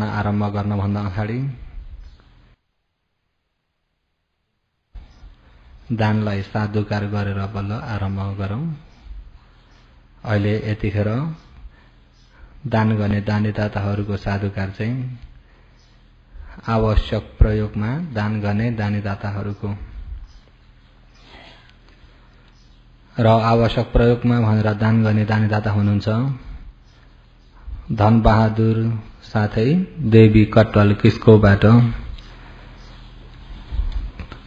आराधना आरम्भ गर्न भन्दा अगाडि दानलाई साधुकार गरेर बल्ल आरम्भ गरौं। अहिले यतिखेर दान गर्ने दानीदाताहरूको साधुकार चाहिँ आवश्यक प्रयोगमा दान गर्ने दानीदाताहरूको र आवश्यक प्रयोगमा भनेर दान गर्ने दानीदाता हुनुहुन्छ धनबहादुर साथै देवी कटवाल किस्कोबाट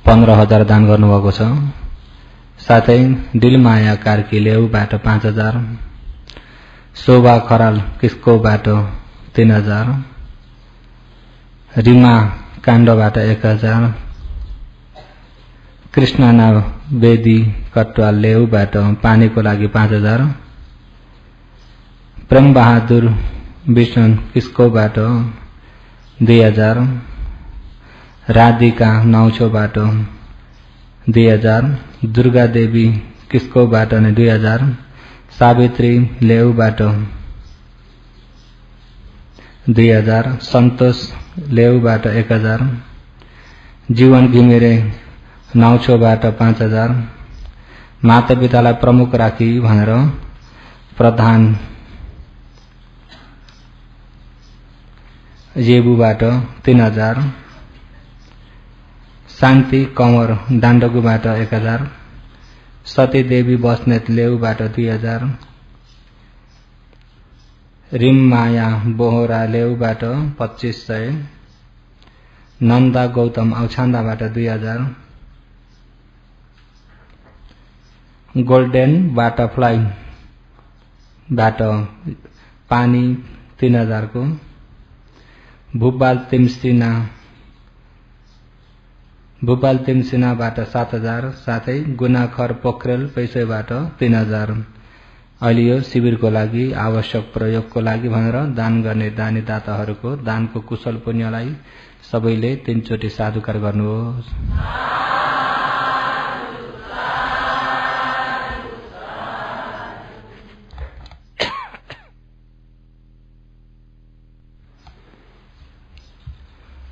15,000 दान गर्नुभएको छ। साथै दिलमाया कार्की लेउबाट 5,000, शोभा खराल किस्कोबाट 3,000, रिमा काण्डबाट 1,000, कृष्णना बेदी कटवाल लेउबाट पानीको लागि 5,000, प्रेम बहादुर विष्णु किस्कोबाट 2,000, राधिका नौछोबाट 2,000, दुर्गा देवी किस्कोबाट 2,000, सावित्री लेउबाट 2,000, सन्तोष लेउबाट 1,000, जीवन घिमिरे नौछोबाट 5,000, मातापितालाई प्रमुख राखी भनेर प्रधान जेबुबाट 3,000, शान्ति कंवर डाण्डगुबाट 1,000, सतीदेवी बस्नेत लेउबाट 2,000, रिममाया बोहरा लेउबाट 2,500, नन्दा गौतम औछान्दाबाट 2,000, गोल्डन बटरफ्लाई बाट पानी 3,000 को, भूपाल तिमसिनाबाट 7,000, साथै गुनाखर पोखरेल पैसैबाट 3,000। अहिले यो शिविरको लागि आवश्यक प्रयोगको लागि भनेर दान गर्ने दानीदाताहरूको दानको कुशल पुण्यलाई सबैले 3 चोटि साधुकार गर्नुहोस्।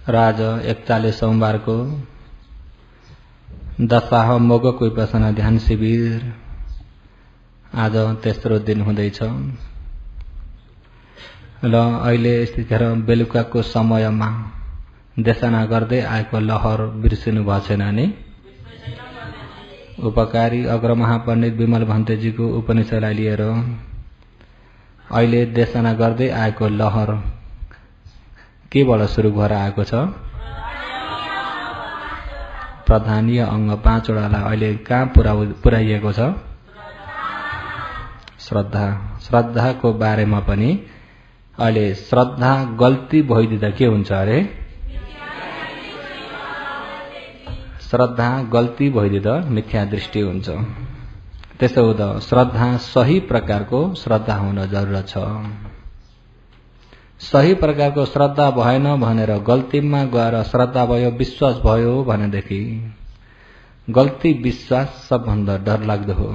र आज 41 सोमबारको दशाह मोगको विपसना ध्यान शिविर आज तेस्रो दिन हुँदैछ र अहिले यतिखेर बेलुकाको समयमा देशना गर्दै आएको लहर बिर्सिनु भएको छैन नि। उपकारी अग्रमहापण्डित विमल भन्तेजीको उपनिषदलाई लिएर अहिले देशना गर्दै आएको लहर केबाट सुरु भएर आएको छ? प्रधानीय अंग 5 वटालाई अहिले कहाँ पुर्याइएको छ? श्रद्धा। श्रद्धाको बारेमा पनि अहिले श्रद्धा गल्ती भइदिँदा के हुन्छ अरे? श्रद्धा गल्ती भइदिँदा मिथ्या दृष्टि हुन्छ। त्यसो हुँदा श्रद्धा सही प्रकारको श्रद्धा हुन जरुरत छ। सही प्रकारको श्रद्धा भएन भनेर गल्तीमा गएर श्रद्धा भयो विश्वास भयो भनेदेखि गल्ती विश्वास सबभन्दा डरलाग्दो हो।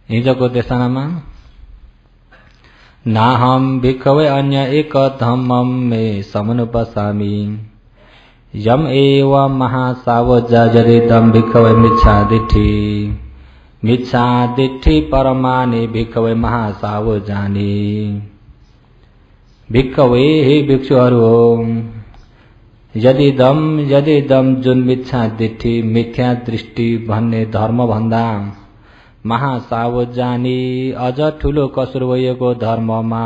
हिजोको देशनामा नाहम भिक्खवे अन्य एक धम्मम मे समनुपसामि यम एव महासावजा जदिदम भिक्खवे मिच्छा दिट्ठी परमानि भिक्खवे महासावजानि। भिक्खवे हे भिक्षुहरू हो, यदिदम जुन मिच्छा दिट्ठी मिथ्या दृष्टि भन्ने धर्म भन्दा महासावजानी अझ ठूलो कसुर भएको धर्ममा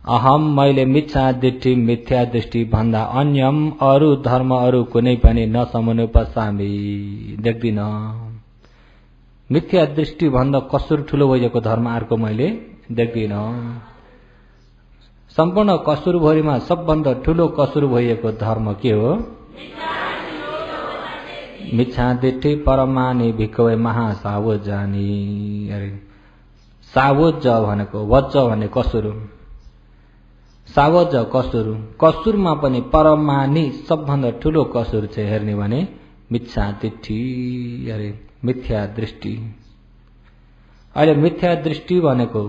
अहम मैले मिच्छा दिट्ठी मिथ्या दृष्टि भन्दा अन्यम अरू धर्म अरू कुनै पनि नसमुनु पसामी देख्दिन। मिथ्या दृष्टि भन्दा कसुर ठूलो भएको धर्म अर्को मैले देख्दिन। सम्पूर्ण कसुरभरिमा सबभन्दा ठूलो कसुर भएको धर्म के हो? मिच्छा दिट्ठी परमानि भिक्खवे महासावजानी। अरे सावज भनेको वज्ज भने कसुर, सावज कसुर, कसुरमा पनि परमानि सबभन्दा ठूलो कसुर चाहिँ हेर्ने भने मिच्छा दिट्ठी, अरे मिथ्या दृष्टि। अहिले मिथ्या दृष्टि भनेको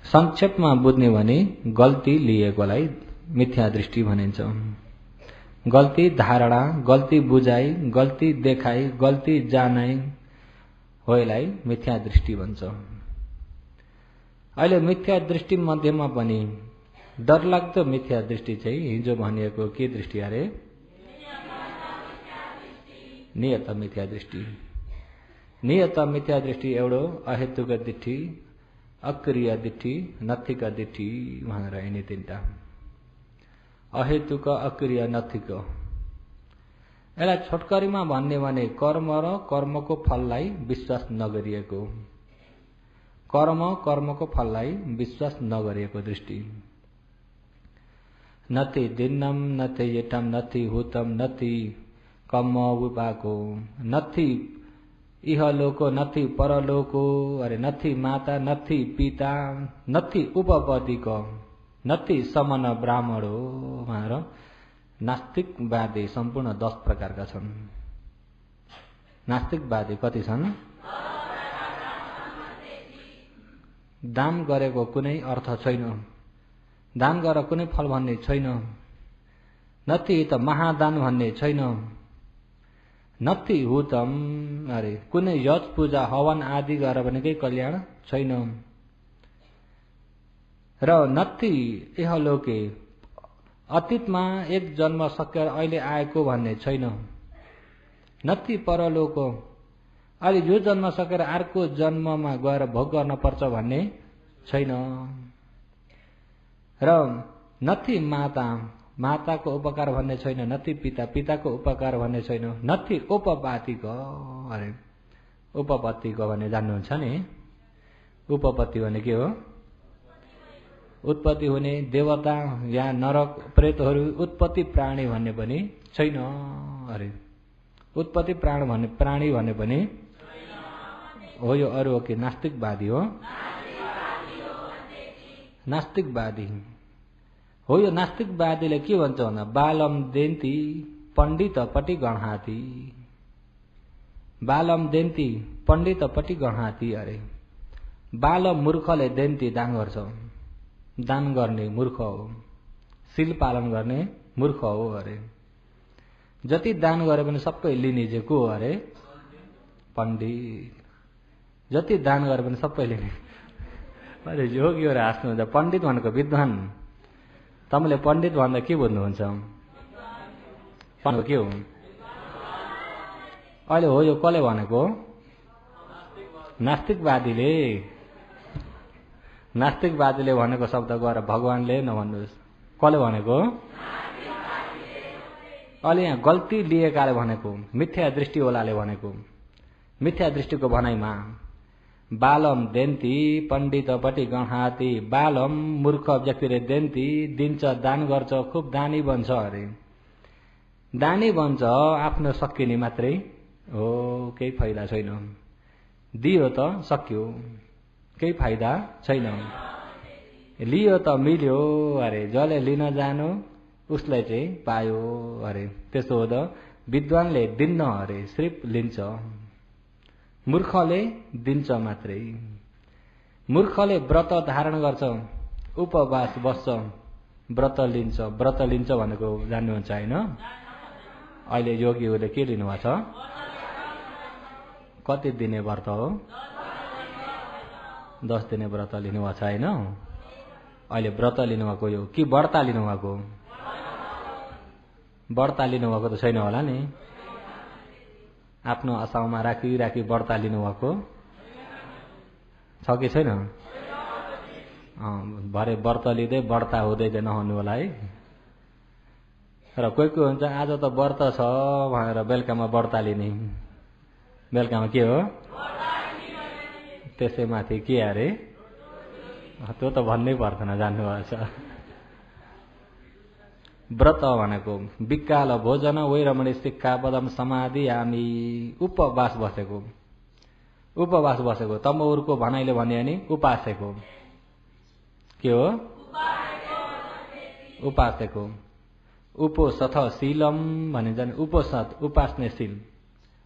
संक्षेपमा बुझ्ने भने गल्ती लिएकोलाई मिथ्या दृष्टि भनिन्छ। गल्ती धारणा, गल्ती बुझाइ, गल्ती देखाइ, गल्ती जानाइ हो, यसलाई मिथ्या दृष्टि भन्छ। अहिले मिथ्या दृष्टि मध्येमा पनि डरलाग्दो मिथ्या दृष्टि चाहिँ हिजो भनिएको के दृष्टि अरे? नियत मिथ्या दृष्टि। नियत मिथ्या दृष्टि एउटो अहेतुक दृष्टि, अक्रिय दृष्टि, नत्थिक दृष्टि भनेर यिनी तीनटा। अहेतुक, अक्रिय, नत्थिक। यसलाई छोटकरीमा भन्ने भने कर्म र कर्मको फललाई विश्वास नगरिएको। कर्म, कर्मको फललाई विश्वास नगरिएको दृष्टि। नथि दिन्नम, नथि यटम, नथि हुतम, नथि कम्म विपाको, नथि इहलोको, नथि परलोको, अरे नथि माता, नथि पिता, नथि उपपतिको, नथि समन ब्राह्मणो भनेर नास्तिकवादी सम्पूर्ण 10 प्रकारका छन्। नास्तिकवादी कति छन्? दान गरेको कुनै अर्थ छैन, दान गरेर कुनै फल भन्ने छैन, नथि त महादान भन्ने छैन, नथि हुतम, अरे कुनै यज्ञ पूजा हवन आदि गरेर पनि केही कल्याण छैन, र नथि इहलोके, अतीतमा एक जन्म सकेर अहिले आएको भन्ने छैन, नथि परलोको, अहिले यो जन्म सकेर अर्को जन्ममा गएर भोग गर्न पर्छ भन्ने छैन, र नथि माता, माताको उपकार भन्ने छैन, नथि पिता, पिताको उपकार भन्ने छैन, नथि उपपातिको, अरे उपपतिको भन्ने जान्नुहुन्छ नि? उपपति भने के हो? उत्पत्ति हुने देवता या नरक प्रेतहरू, उत्पत्ति प्राणी भन्ने पनि छैन। अरे उत्पत्ति प्राणी भन्ने पनि हो। यो अरू हो कि नास्तिकवादी हो? नास्तिकवादी हो। यो नास्तिकवादीले के भन्छ भन्दा बालम देन्ती पण्डितपट्टि गणहाती, बालम देन्ती पण्डितपट्टि गणहाती। अरे बाल मूर्खले देन्ती दान गर्छ, दान गर्ने मूर्ख हो, शील पालन गर्ने मूर्ख हो। अरे जति दान गरे पनि सबै लिने चाहिँ को हो अरे? पण्डित। जति दान गरे पनि सबै लिने। अरे योगीहरू हाँस्नुहुन्छ। पण्डित भनेको विद्वान। तपाईँले पण्डित भन्दा के बुझ्नुहुन्छ? के हो अहिले? हो यो कसले भनेको? नास्तिकवादीले। नास्तिकवादीले भनेको शब्द गएर भगवानले नभन्नुहोस्। कसले भनेको? अहिले यहाँ गल्ती लिएकाले भनेको, मिथ्या दृष्टि वालाले भनेको। मिथ्या दृष्टिको भनाइमा बालम देन्ती पण्डितपट्टि गणहाती, बालम मूर्ख व्यक्तिले देन्ती दिन्छ, दान गर्छ, खुब दानी बन्छ। अरे दानी बन्छ आफ्नो सकिने मात्रै हो, केही फाइदा छैन। दियो त सक्यो, केही फाइदा छैन। लियो त मिल्यो। अरे जसले लिन जानु उसलाई चाहिँ पायो। अरे त्यसो हो त विद्वानले दिन्न, अरे सिर्फ लिन्छ। मूर्खले दिन्छ मात्रै। मूर्खले व्रत धारण गर्छ, उपवास बस्छ, व्रत लिन्छ। व्रत लिन्छ भनेको जान्नुहुन्छ होइन? अहिले योगीहरूले के लिनुभएको छ? कति दिने व्रत हो? 10 दिने व्रत लिनुभएको छ होइन? अहिले व्रत लिनुभएको यो कि व्रता लिनुभएको? व्रता लिनुभएको त छैन होला नि? आफ्नो आशामा राखी राखी व्रता लिनुभएको छ कि छैन? भरे व्रत लिँदै व्रता हुँदै चाहिँ नहुनु होला है। र कोही कोही हुन्छ आज त व्रत छ भनेर बेलुकामा व्रता लिने। बेलुकामा के हो? त्यसैमाथि के अरे? त्यो त भन्नै पर्दैन, जान्नुभएको छ। व्रत भनेको विकाल भोजन वैरमणी शिक्षापदम समाधि हामी, उपवास बसेको। उपवास बसेको तमौरको भनाइले भन्यो भने उपासेको। के हो? उपासेको। उपोसथ शीलम भनिन्छ नि, उपोसथ उपास्ने शील।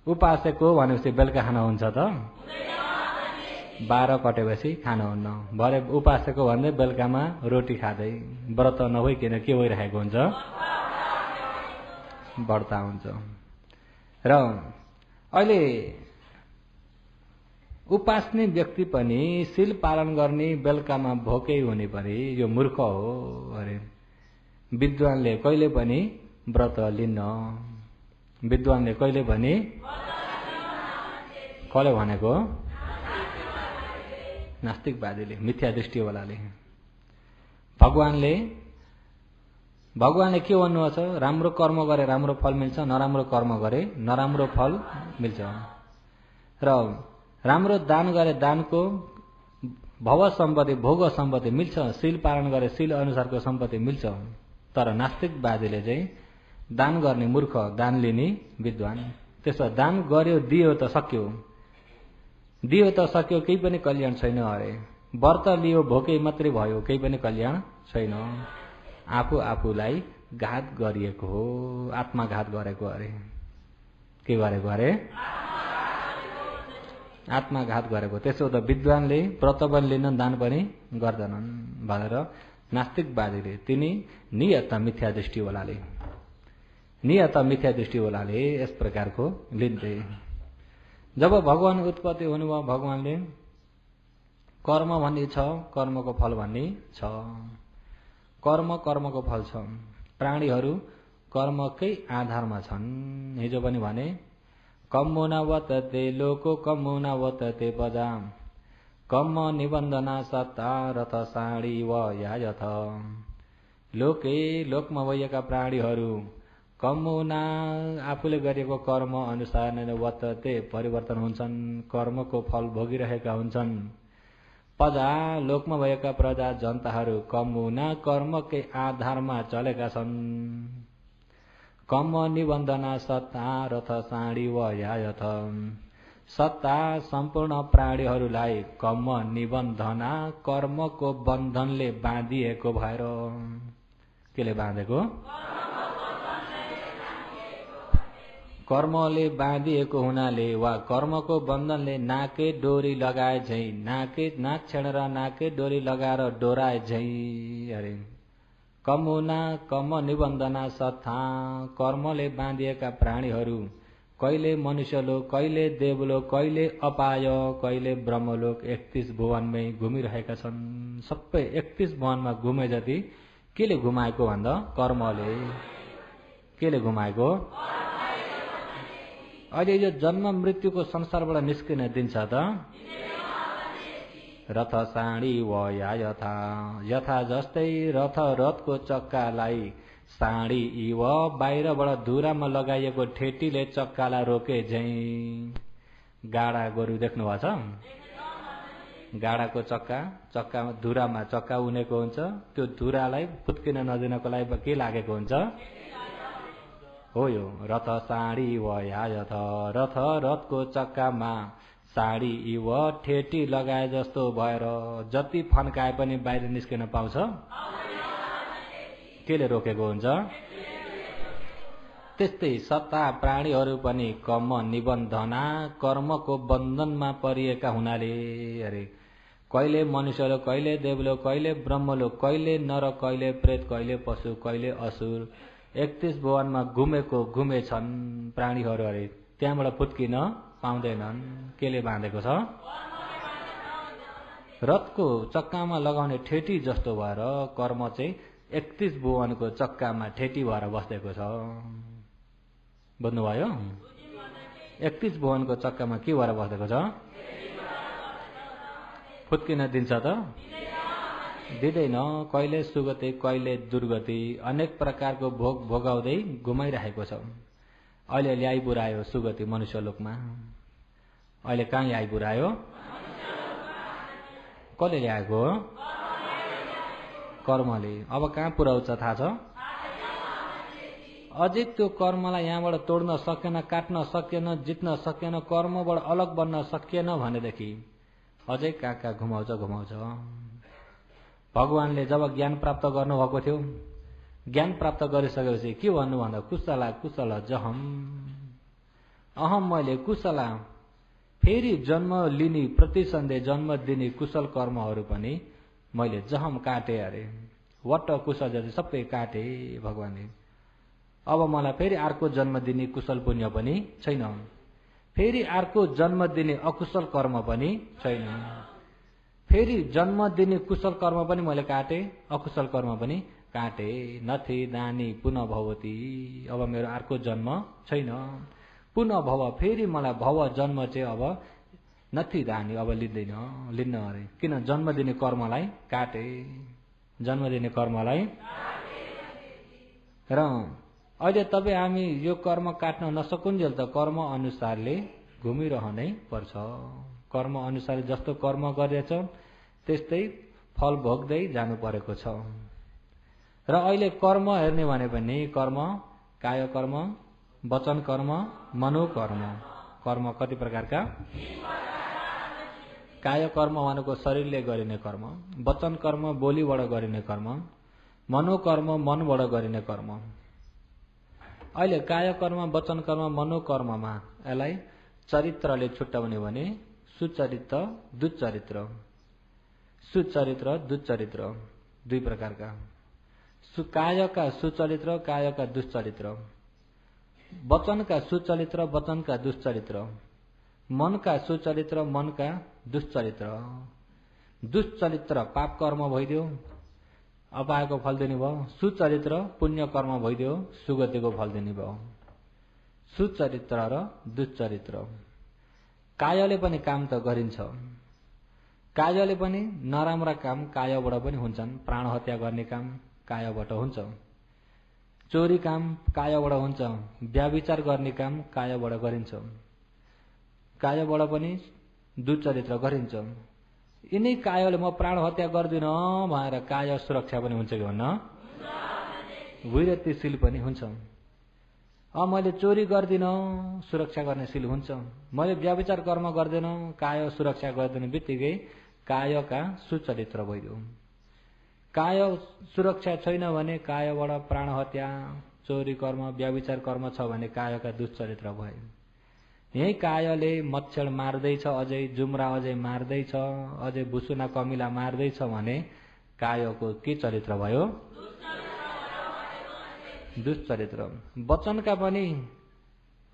उपासेको भनेपछि बेलुका खाना हुन्छ त? 12 कटेपछि खानुहुन्न। भरे उपासेको भन्दै बेलुकामा रोटी खाँदै व्रत नभइकन के भइरहेको हुन्छ? व्रता हुन्छ। र अहिले उपास्ने व्यक्ति पनि शील पालन गर्ने बेलुकामा भोकै हुने पनि यो मूर्ख हो अरे। विद्वानले कहिले पनि व्रत लिन्न। विद्वानले कहिले पनि कसले भनेको? नास्तिकवादीले, मिथ्या दृष्टिवालाले। भगवानले के भन्नुभएको छ? राम्रो कर्म गरे राम्रो फल मिल्छ, नराम्रो कर्म गरे नराम्रो फल मिल्छ। र राम्रो दान गरे दानको भव सम्पत्ति भोग सम्पत्ति मिल्छ, शील पालन गरे शील अनुसारको सम्पत्ति मिल्छ। तर नास्तिकवादीले चाहिँ दान गर्ने मूर्ख, दान लिने विद्वान। त्यसो दान गर्यो दियो त सक्यो, दियो त सक्यो, केही पनि कल्याण छैन अरे। व्रत लियो भोकै मात्रै भयो, केही पनि कल्याण छैन। आफू आफूलाई घात गरिएको हो, आत्मघात गरेको अरे। के गरेको अरे? आत्मघात गरेको। त्यसो त विद्वानले व्रत पनि लिन दान पनि गर्दैनन् भनेर नास्तिकवादीले, तिनी नियत मिथ्या दृष्टिवालाले यस प्रकारको लिन्थे। जब भगवान उत्पत्ति हुनुभयो, भगवानले कर्म भन्ने छ, कर्मको फल भन्ने छ। कर्मको फल छ। प्राणीहरू कर्मकै आधारमा छन्। हिजो पनि भने कम्मुना वतते लोको कम्मुना वतते पदा कम्म निबन्धना सत्ता रथ साडी व यायथ। लोकमा भएका प्राणीहरू कम्मुना आफूले गरेको कर्म अनुसार नै वतते परिवर्तन हुन्छन्, कर्मको फल भोगिरहेका हुन्छन्। प्रजा लोकमा भएका प्रजा जनताहरू कम्मुना कर्मकै आधारमा चलेका छन्। कम्म निबन्धना सत्ता रथ साडी व यायथ। सत्ता सम्पूर्ण प्राणीहरूलाई कम्म निबन्धना कर्मको बन्धनले बाँधिएको भएर। केले बाँधेको? कर्मले बाँधिएको हुनाले वा कर्मको बन्धनले नाके डोरी लगाए झै, नाक छेडेर नाके डोरी लगाएर डोराए झै अरे। कम्म निबन्धना सत्ता कर्मले बाँधिएका प्राणीहरू कहिले मनुष्यलोक, कहिले देवलोक, कहिले अपाय, कहिले ब्रह्मलोक 31 भुवनमै घुमिरहेका छन्। सबै 31 भुवनमा घुमे जति केले घुमाएको भन्दा कर्मले। केले घुमाएको? अहिले यो जन्म मृत्युको संसारबाट निस्किन दिन्छ त? रथ साडी व यायथा। यथा जस्तै रथको चक्कालाई साडी इव बाहिरबाट धुरामा लगाइएको ठेटीले चक्कालाई रोके झै। गाडा गोरु देख्नु भएको छ? गाडाको चक्का धुरामा चक्का उनेको हुन्छ। त्यो धुरालाई फुत्किन नदिनको लागि के लागेको हुन्छ? हो यो रथ साडी व यायथ। रथको चक्कामा साडी इव ठेटी लगाए जस्तो भएर जति फन्काए पनि बाहिर निस्किन पाउँछ? केले रोकेको हुन्छ? त्यस्तै सत्ता प्राणीहरू पनि कर्म निबन्धना कर्मको बन्धनमा परिएका हुनाले अरे। कहिले मनुष्यलोक, कहिले देवलोक, कहिले ब्रह्मलोक, कहिले नरक, कहिले प्रेत, कहिले पशु, कहिले असुर 31 भुवनमा घुमेछन् प्राणीहरू अरे। त्यहाँबाट फुत्किन पाउँदैनन्। केले बाँधेको छ? रथको चक्कामा लगाउने ठेटी जस्तो भएर कर्म चाहिँ 31 भुवनको चक्कामा ठेटी भएर बसेको छ। बुझ्नुभयो? 31 भुवनको चक्कामा के भएर बसेको छ? फुत्किन दिन्छ त? दिँदैन। कहिले सुगति, कहिले दुर्गति, अनेक प्रकारको भोग भोगाउँदै घुमाइरहेको छ। अहिले ल्याइ पुर्यायो सुगति मनुष्यलोकमा। अहिले कहाँ ल्याइ पुर्यायो? कसले ल्याएको? कर्मले। अब कहाँ पुर्याउँछ थाहा छ? अझै त्यो कर्मलाई यहाँबाट तोड्न सकेन, काट्न सकेन, जित्न सकेन, कर्मबाट अलग बन्न सकेन भनेदेखि अझै कहाँ घुमाउँछ। भगवानले जब ज्ञान प्राप्त गर्नुभएको थियो, ज्ञान प्राप्त गरिसकेपछि के भन्नु भन्दा कुशला जहम, अहम मैले कुशला फेरि जन्म लिने प्रतिसन्धे जन्म दिने कुशल कर्महरू पनि मैले जहम काटे अरे, वट कुशल जति सबै काटे भगवानले। अब मलाई फेरि अर्को जन्म दिने कुशल पुण्य पनि छैन, फेरि अर्को जन्म दिने अकुशल कर्म पनि छैन, फेरि जन्म दिने कुशल कर्म पनि मैले काटे, अकुशल कर्म पनि काटे। नथि दानी पुनः भवती, अब मेरो अर्को जन्म छैन, पुनः भव, फेरि मलाई भव जन्म चाहिँ अब नथि दानी, अब लिन्न अरे। किन? जन्म दिने कर्मलाई काटे, जन्म दिने कर्मलाई। र अहिले तपाईँ हामी यो कर्म काट्न नसकुन्जेल त कर्म अनुसारले घुमिरहनै पर्छ। कर्म अनुसार जस्तो कर्म गरेछ त्यस्तै फल भोग्दै जानु परेको छ। र अहिले कर्म हेर्ने भने पनि कर्म काय कर्म, वचन कर्म, मनोकर्म। कर्म कति प्रकारका? काय कर्म भनेको शरीरले गरिने कर्म, वचन कर्म बोलीबाट गरिने कर्म, मनोकर्म मनबाट गरिने कर्म। अहिले काय कर्म, वचन कर्म, मनोकर्ममा यसलाई चरित्रले छुट्याउने भने सुचरित्र दुचरित्र। सुचरित्र दुचरित्र दुई प्रकारका। कायका सुचरित्र, कायका दुश्चरित्र, वचनका सुचरित्र, वचनका दुश्चरित्र, मनका सुचरित्र, मनका दुश्चरित्र। दुश्चरित्र पाप कर्म भइदियो, अपायको फल दिने भयो। सुचरित्र पुण्य कर्म भइदियो, सुगतिको फल दिने भयो। सुचरित्र र दुश्चरित्र। कायले पनि काम त गरिन्छ, कायले पनि नराम्रा काम कायबाट पनि हुन्छन्। प्राण हत्या गर्ने काम कायबाट हुन्छ, चोरी काम कायबाट हुन्छ, व्याभिचार गर्ने काम कायबाट गरिन्छ, कायबाट पनि दुश्चरित्र गरिन्छ। यिनै कायले म प्राण हत्या गर्दिन भनेर काय सुरक्षा पनि हुन्छ कि भन्न? वीरतिशील पनि हुन्छ। मैले चोरी गर्दिन, सुरक्षा गर्ने शील हुन्छ। मैले व्याभिचार कर्म गर्दिन, काय सुरक्षा गर्दिन बित्तिकै कायका सुचरित्र भइदियो। काय सुरक्षा छैन भने कायबाट प्राण हत्या, चोरी कर्म, व्याभिचार कर्म छ भने कायका दुश्चरित्र भए। यही कायले मच्छर मार्दैछ, अझै जुम्रा अझै मार्दैछ, अझै भुसुना कमिला मार्दैछ भने कायको के चरित्र भयो? दुश्चरित्र। वचनका पनि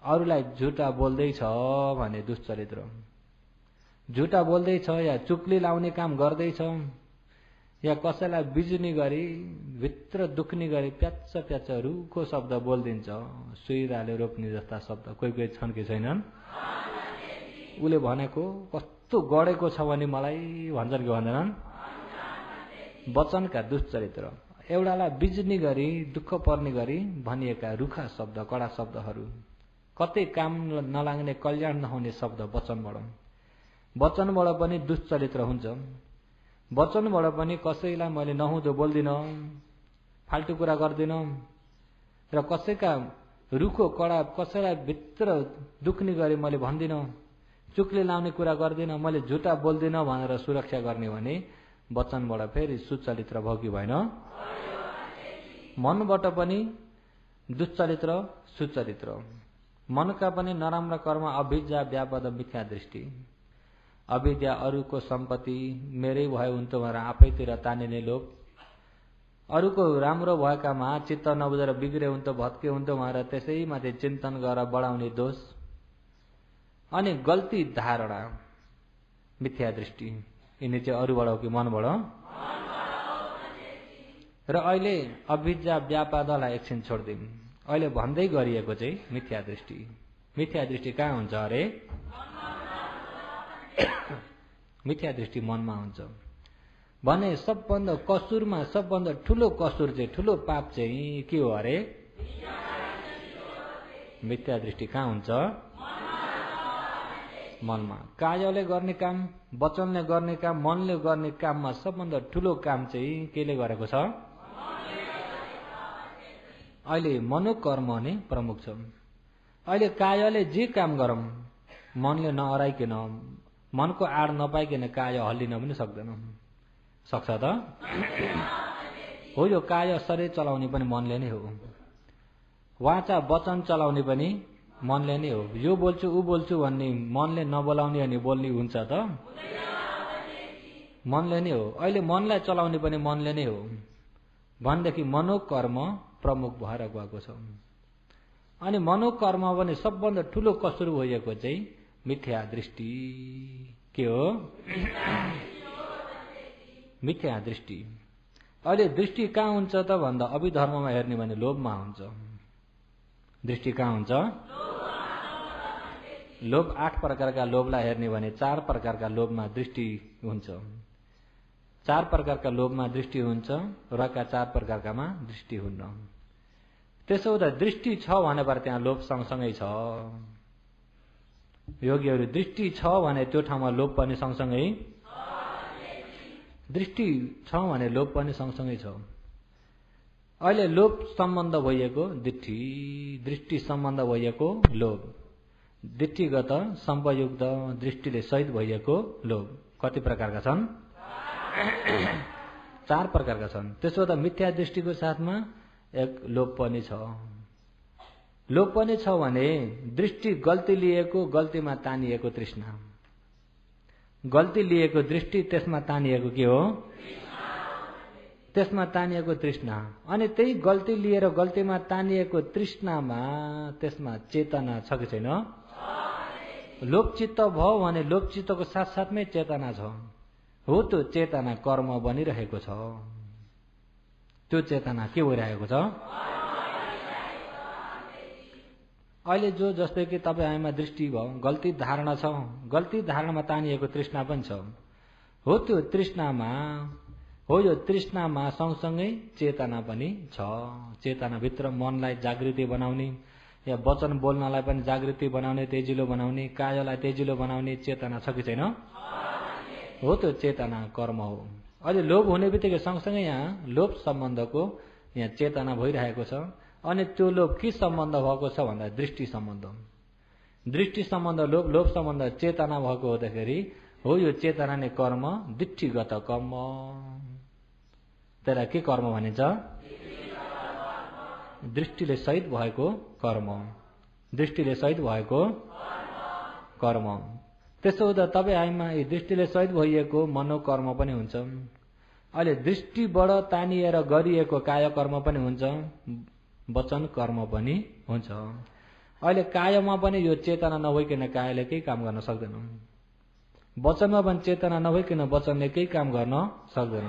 अरूलाई झुटा बोल्दैछ भने दुश्चरित्र। झुटा बोल्दैछ या चुक्ली लाउने काम गर्दैछ या कसैलाई बिजुनी गरी भित्र दुख्ने गरी प्याच्च प्याच्च रुखो शब्द बोलिदिन्छ, सुइराले रोप्ने जस्ता शब्द कोही कोही छन् कि छैनन्? उसले भनेको कस्तो गढेको छ भने मलाई भन्छन् कि भन्दैनन्? वचनका दुश्चरित्र। एउटालाई बिजुनी गरी दुःख पर्ने गरी भनिएका रुखा शब्द, कडा शब्दहरू, कतै काम नलाग्ने, कल्याण नहुने शब्द वचनबाट। वचनबाट पनि दुश्चरित्र हुन्छ। वचनबाट पनि कसैलाई मैले नहुँदो बोल्दिन, फाल्टु कुरा गर्दिन र कसैका रुखो कडा कसैलाई भित्र दुख्ने गरी मैले भन्दिन, चुक्ली लाउने कुरा गर्दिन, मैले झुटा बोल्दिन भनेर सुरक्षा गर्ने भने वचनबाट फेरि सुचरित्र भयो कि भएन? मनबाट पनि दुश्चरित्र सुचरित्र। मनका पनि नराम्रा कर्म, अभिज्ञा, व्यापद, मिथ्या दृष्टि। अविद्या, अरूको सम्पत्ति मेरै भयो हुन्थ्यो भनेर आफैतिर तानिने लोभ, अरूको राम्रो भएकामा चित्त नबुझेर बिग्रे हुन्थ्यो, भत्के हुन्थ्यो भनेर त्यसैमाथि चिन्तन गरेर बढाउने दोष, अनि गल्ती धारणा, मिथ्या दृष्टि। यिनी चाहिँ अरूबाट हो कि मनबाट? र अहिले अविद्या व्यापादलाई एकछिन छोडिदिउँ। अहिले भन्दै गरिएको चाहिँ मिथ्या दृष्टि। मिथ्या दृष्टि कहाँ हुन्छ अरे? मिथ्या दृष्टि मनमा हुन्छ भने सबभन्दा कसुरमा सबभन्दा ठुलो कसुर चाहिँ, ठुलो पाप चाहिँ के हो अरे? मिथ्या दृष्टि कहाँ हुन्छ? मनमा। कायले गर्ने काम, वचनले गर्ने काम, मनले गर्ने काममा सबभन्दा ठुलो काम चाहिँ केले गरेको छ? अहिले मनोकर्म नै प्रमुख छ। अहिले कायले जे काम गरौँ मनले नअराइकन, मनको आड नपाइकन काय हल्लिन पनि सक्दैन। सक्छ त? हो, यो काय शरीर चलाउने पनि मनले नै हो, वाचा वचन चलाउने पनि मनले नै हो। यो बोल्छु ऊ बोल्छु भन्ने मनले नबोलाउने अनि बोल्ने हुन्छ त? मनले नै हो। अहिले मनलाई चलाउने पनि मनले नै हो भनेदेखि मनोकर्म प्रमुख भएर गएको छ। अनि मनोकर्म पनि सबभन्दा ठुलो कसुर भएको चाहिँ मिथ्या दृष्टि। के हो? मिथ्या दृष्टि। अहिले दृष्टि कहाँ हुन्छ त भन्दा अभिधर्ममा हेर्ने भने लोभमा हुन्छ। दृष्टि कहाँ हुन्छ? लोभ 8 प्रकारका लोभलाई हेर्ने भने 4 प्रकारका लोभमा दृष्टि हुन्छ। 4 प्रकारका लोभमा दृष्टि हुन्छ र 4 प्रकारकामा दृष्टि हुन्न। त्यसो हुँदा दृष्टि छ भने त्यहाँ लोभ सँगसँगै छ। योगीहरू दृष्टि छ भने त्यो ठाउँमा लोभ पनि सँगसँगै, दृष्टि छ भने लोभ पनि सँगसँगै छ। अहिले लोभ सम्बन्ध भइएको दृष्टि, दृष्टि सम्बन्ध भइएको लोभ, दृष्टिगत सम्पयुक्त दृष्टिले सहित भइएको लोभ कति प्रकारका छन्? 4 प्रकारका छन्। त्यसो त मिथ्या दृष्टिको साथमा एक लोभ पनि छ। लोभ पनि छ भने दृष्टि गल्ती लिएको, गल्तीमा तानिएको तृष्णा, गल्ती लिएको दृष्टि, त्यसमा तानिएको के हो? त्यसमा तानिएको तृष्णा। अनि त्यही गल्ती लिएर गल्तीमा तानिएको तृष्णामा त्यसमा चेतना छ कि छैन? लोभचित्त भयो भने लोभचित्तको साथसाथमै चेतना छ। हो त्यो चेतना कर्म बनिरहेको छ। त्यो चेतना के भइरहेको छ? अहिले जो जस्तै कि तपाईँ हामीमा दृष्टि भयो, गल्ती धारणा छ, गल्ती धारणामा तानिएको तृष्णा पनि छ। हो त्यो तृष्णामा, हो यो तृष्णामा सँगसँगै चेतना पनि छ। चेतनाभित्र मनलाई जागृति बनाउने या वचन बोल्नलाई पनि जागृति बनाउने, तेजिलो बनाउने, कायलाई तेजिलो बनाउने चेतना छ कि छैन? हो त्यो चेतना कर्म हो। अहिले लोभ हुने बित्तिकै सँगसँगै यहाँ लोभ सम्बन्धको यहाँ चेतना भइरहेको छ। अनि त्यो लोभ के सम्बन्ध भएको छ भन्दा दृष्टि सम्बन्ध। दृष्टि सम्बन्ध लोभ, लोभ सम्बन्ध चेतना भएको हुँदाखेरि हो यो चेतना नै कर्म, दृष्टिगत कर्म। त्यसलाई के कर्म भनिन्छ? दृष्टिले सहित भएको कर्म, दृष्टिले सहित भएको कर्म। त्यसो हुँदा तपाईँ हामीमा यी दृष्टिले सहित भइएको मनोकर्म पनि हुन्छ। अहिले दृष्टिबाट तानिएर गरिएको काय कर्म पनि हुन्छ, वचन कर्म पनि हुन्छ। अहिले कायमा पनि यो चेतना नभइकन कायले केही काम गर्न सक्दैन। वचनमा पनि चेतना नभइकन वचनले केही काम गर्न सक्दैन।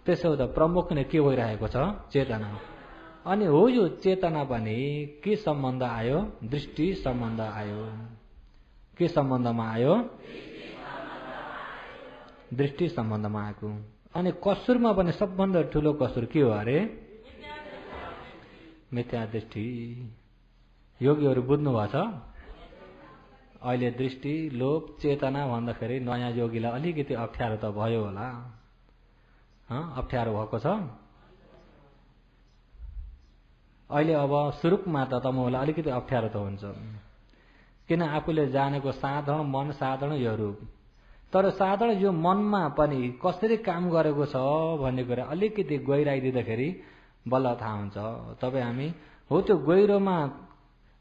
त्यसो हुँदा प्रमुख नै के भइरहेको छ? चेतना। अनि हो यो चेतना पनि के सम्बन्ध आयो? दृष्टि सम्बन्ध आयो। के सम्बन्धमा आयो? दृष्टि सम्बन्धमा आएको। अनि कसुरमा पनि सबभन्दा ठुलो कसुर के हो अरे? मिथ्या दृष्टि। योगीहरू बुझ्नु भएको छ? अहिले दृष्टि, लोभ, चेतना भन्दाखेरि नयाँ योगीलाई अलिकति अप्ठ्यारो त भयो होला। अप्ठ्यारो भएको छ? अहिले अब सुरुकमा त तपाईँलाई अलिकति अप्ठ्यारो त हुन्छ, किन आफूले जानेको साधारण मन, साधारण यो रूप। तर साधारण यो मनमा पनि कसरी काम गरेको छ भन्ने कुरा अलिकति गहिराइदिँदाखेरि बल्ल थाहा हुन्छ। तपाईँ हामी हो त्यो गहिरोमा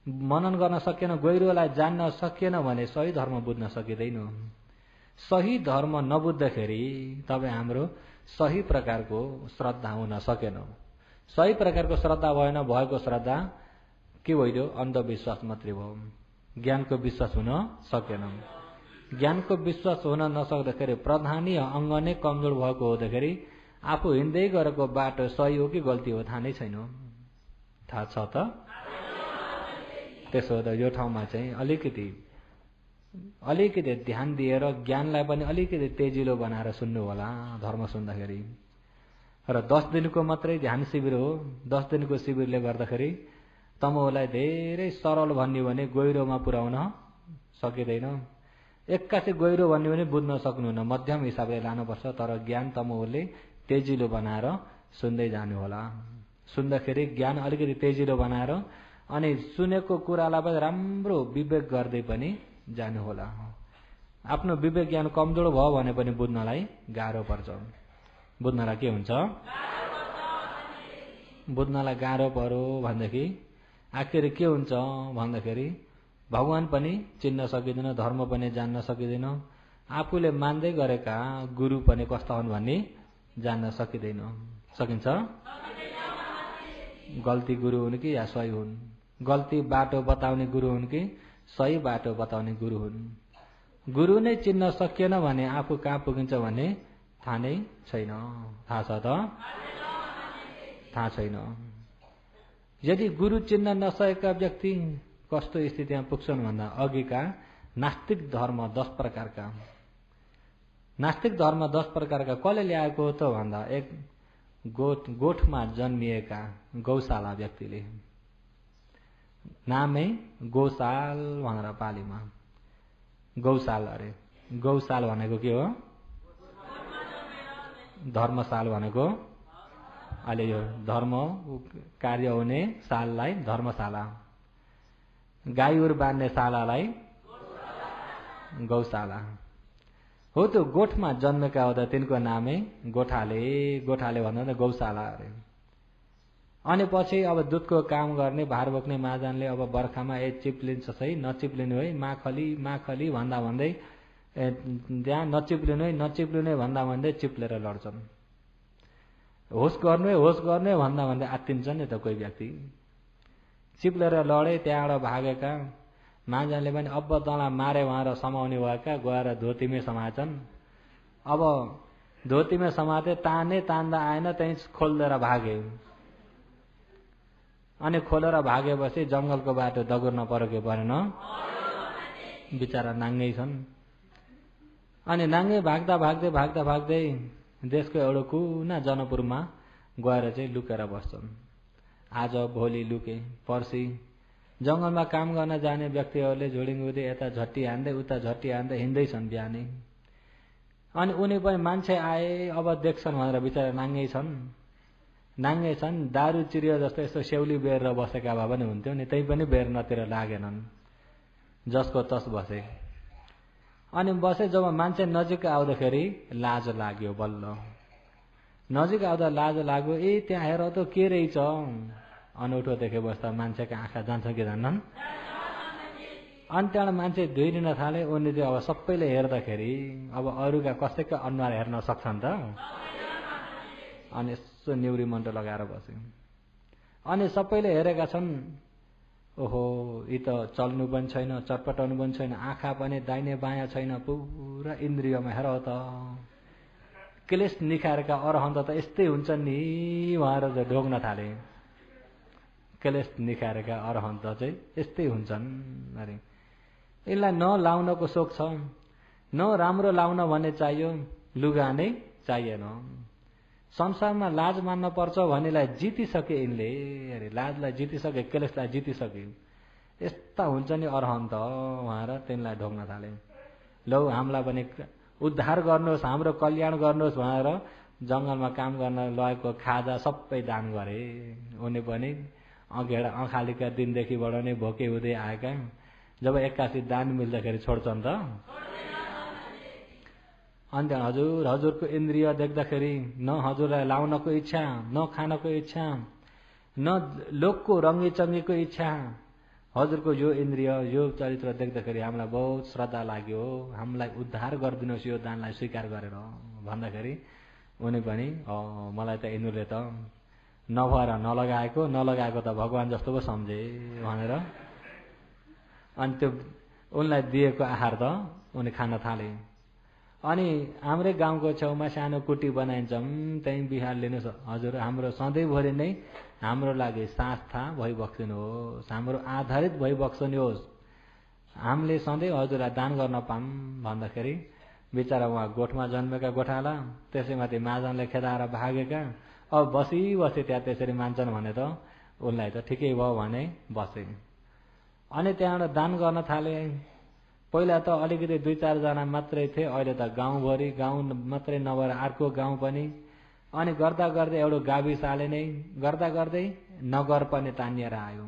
मनन गर्न सकेन, गहिरोलाई जान्न सकेन भने सही धर्म बुझ्न सकिँदैन। सही धर्म नबुझ्दाखेरि तपाईँ हाम्रो सही प्रकारको श्रद्धा हुन सकेन। सही प्रकारको श्रद्धा भएन, भएको श्रद्धा के भइदियो? अन्धविश्वास मात्रै भयो। ज्ञानको विश्वास हुन सकेन। ज्ञानको विश्वास हुन नसक्दाखेरि प्रधानी अङ्ग नै कमजोर भएको हुँदाखेरि आफू हिँड्दै गरेको बाटो सही हो कि गल्ती हो थाहा नै छैन। थाहा छ त? त्यसो हुँदा यो ठाउँमा चाहिँ अलिकति ध्यान दिएर ज्ञानलाई पनि अलिकति तेजिलो बनाएर सुन्नु होला धर्म सुन्दाखेरि। र 10 दिनको मात्रै ध्यान शिविर हो। 10 दिनको शिविरले गर्दाखेरि तमोलाई धेरै सरल भन्ने भने गहिरोमा पुर्याउन सकिँदैन। एक्कासी गहिरो भन्ने भने बुझ्न सक्नुहुन्न, मध्यम हिसाबले लानुपर्छ। तर ज्ञान तमोले तेजिलो बनाएर सुन्दै जानु होला। सुन्दाखेरि ज्ञान अलिकति तेजिलो बनाएर अनि सुनेको कुरालाई पनि राम्रो विवेक गर्दै पनि जानु होला। आफ्नो विवेक ज्ञान कमजोर भयो भने पनि बुझ्नलाई गाह्रो पर्छ। बुझ्नलाई के हुन्छ? बुझ्नलाई गाह्रो पर्यो भनेदेखि आखिर के हुन्छ भन्दाखेरि भगवान पनि चिन्न सकिँदैन, धर्म पनि जान्न सकिँदैन, आफूले मान्दै गरेका गुरु पनि कस्ता हुन् भन्ने जान्न सकिँदैन। सकिन्छ? गल्ती गुरु हुन् कि या सही हुन्? गल्ती बाटो बताउने गुरु हुन् कि सही बाटो बताउने गुरु हुन्? गुरु नै चिन्न सकिएन भने आफू कहाँ पुगिन्छ भन्ने थाहा नै छैन। थाहा छ त? थाहा छैन। यदि गुरु चिन्न नसकेका व्यक्ति कस्तो स्थितिमा पुग्छन् भन्दा अघिका नास्तिक धर्म 10 प्रकारका। नास्तिक धर्म 10 प्रकारका कसले ल्याएको हो त भन्दा एक गोठमा जन्मिएका गौशाला व्यक्तिले। नामै गौशाल भनेर पालीमा गौशाल अरे। गौशाल भनेको के हो? धर्मशाल भनेको अहिले यो धर्म कार्य हुने शाललाई धर्मशाला, गाईहरू बान्ने शालालाई गौशाला हो। त्यो गोठमा जन्मेका हुँदा तिनको नामै गोठाले। गोठाले भन्दा गौशाला अरे। अनि पछि अब दुधको काम गर्ने भार बोक्ने महाजनले अब बर्खामा चिप्लिन्छ सही, नचिप्लिनु है, माखली भन्दा भन्दै त्यहाँ नचिप्लिनु है भन्दा भन्दै चिप्लेर लड्छन्। होस गर्नु भन्दा भन्दै आत्तिन्छन् नि त कोही व्यक्ति। चिप्लेर लडे, त्यहाँबाट भागेका महाजनले पनि अब तँलाई मारे भनेर समाउने भएका गएर धोतीमै समाएछन्। अब धोतीमै समाते तान्दा आएन, त्यहीँ खोलिदिएर भागे। अनि खोलेर भागेपछि जंगलको बाटो दगुर्न परेको परेन, बिचारा नाङ्गै छन्। अनि नाङ्गै भाग्दा भाग्दै देशको एउटा कुना जनकपुरमा गएर चाहिँ लुकेर बस्छन्। आज भोलि लुके, पर्सि जंगलमा काम गर्न जाने व्यक्तिहरूले झोडिङुदी यता झट्टी हान्दै उता झट्टी हान्दै हिँड्दैछन् बिहानै। अनि उनी पनि मान्छे आए अब देख्छन् भनेर बिचारा नाङ्गै छन्। दारू चिरियो जस्तो यस्तो सेउली बेरेर बसेका भए पनि हुन्थ्यो नि, त्यही पनि बेर्नतिर लागेनन्, जसको तस बसे। अनि बसे जब मान्छे नजिक आउँदाखेरि लाज लाग्यो। बल्ल नजिक आउँदा लाज लाग्यो। ए त्यहाँ हेर त के रहेछ? अनौठो देखे बस्दा मान्छेका आँखा जान्छ कि जान्नन्? अनि त्यहाँबाट मान्छे धुइरिन थाले। उनी चाहिँ अब सबैले हेर्दाखेरि अब अरूका कसैका अनुहार हेर्न सक्छन् त? अनि यसो निउरी मन्टो लगाएर बस्यो। अनि सबैले हेरेका छन्, ओहो यी त चल्नु पनि छैन, चटपटाउनु पनि छैन, आँखा पनि दाहिने बायाँ छैन, पुरा इन्द्रियमा हेर त। क्लेश निखारेका अरहन्त त यस्तै हुन्छन् नि भनेर चाहिँ ढोग्न थाले। क्लेश निखारेका अरहन्त चाहिँ यस्तै हुन्छन् अरे। यसलाई न लाउनको सोख छ, न राम्रो लाउन भन्ने चाहियो, लुगा नै चाहिएन। संसारमा लाज मान्न पर्छ भन्नेलाई जितिसके यिनले। अरे लाजलाई जितिसके, क्लेशलाई जितिसके। यस्ता हुन्छ नि अरहन्त भनेर तिनलाई ढोग्न थाले। लौ हामीलाई पनि उद्धार गर्नुहोस्, हाम्रो कल्याण गर्नुहोस् भनेर जंगलमा काम गर्न लगेको खाजा सबै दान गरे। उनी पनि अँखालीका दिनदेखिबाट नै भोके हुँदै आएका, जब 81 दान मिल्दाखेरि छोड्छन् त? अनि त्यहाँ हजुरको इन्द्रिय देख्दाखेरि न हजुरलाई लाउनको इच्छा, न खानको इच्छा, न लोकको रङ्गीचङ्गीको इच्छा। हजुरको यो इन्द्रिय, यो चरित्र देख्दाखेरि हामीलाई बहुत श्रद्धा लाग्यो, हामीलाई उद्धार गरिदिनुहोस् यो दानलाई स्वीकार गरेर भन्दाखेरि उनी पनि मलाई त यिनीहरूले त नभएर नलगाएको त भगवान जस्तो पो सम्झे भनेर अनि त्यो उनलाई दिएको आहार त उनी खान थाले। अनि हाम्रै गाउँको छेउमा सानो कुटी बनाइन्छौँ, त्यहीँ बिहार लिनुहोस् हजुर, हाम्रो सधैँभरि नै हाम्रो लागि संस्था भइबक्सिनुहोस्, हाम्रो आधारित भइबक्सिनुहोस्, हामीले सधैँ हजुरलाई दान गर्न पाऊँ भन्दाखेरि बिचरा उहाँ गोठमा जन्मेका गोठाला, त्यसैमाथि महाजनले खेदाएर भागेका। अब बसी त्यहाँ त्यसरी मान्छन् भने त उनलाई त ठिकै भयो भने बसे। अनि त्यहाँबाट दान गर्न थाले। पहिला त अलिकति 2-4 जना मात्रै थिए, अहिले त गाउँभरि, गाउँ मात्रै नभएर अर्को गाउँ पनि। अनि गर्दा गर्दै एउटा गाविसले नै गर्दै नगर पनि तानिएर आयो।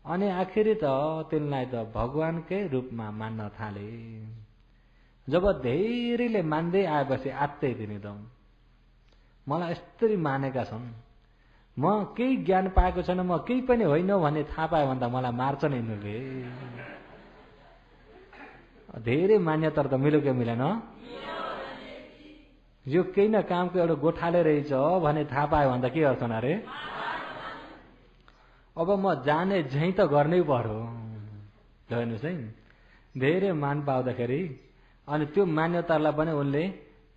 अनि आखिरी त तिनलाई त भगवानकै रूपमा मान्न थाले। जब धेरैले मान्दै आएपछि आत्तै दिने त मलाई यस्तरी मानेका छन्, म केही ज्ञान पाएको छैन, म केही पनि होइन भन्ने थाहा पायो भने त मलाई मार्छन् यिनीहरूले। धेरै मान्यता त मिल्यो कि मिलेन? यो केही न कामको एउटा गोठाले रहेछ भने थाहा पायो भने त के गर्छन् अरे? अब म जाने झै त गर्नै पर्यो। हेर्नुहोस् है, धेरै मान पाउँदाखेरि अनि त्यो मान्यतालाई पनि उनले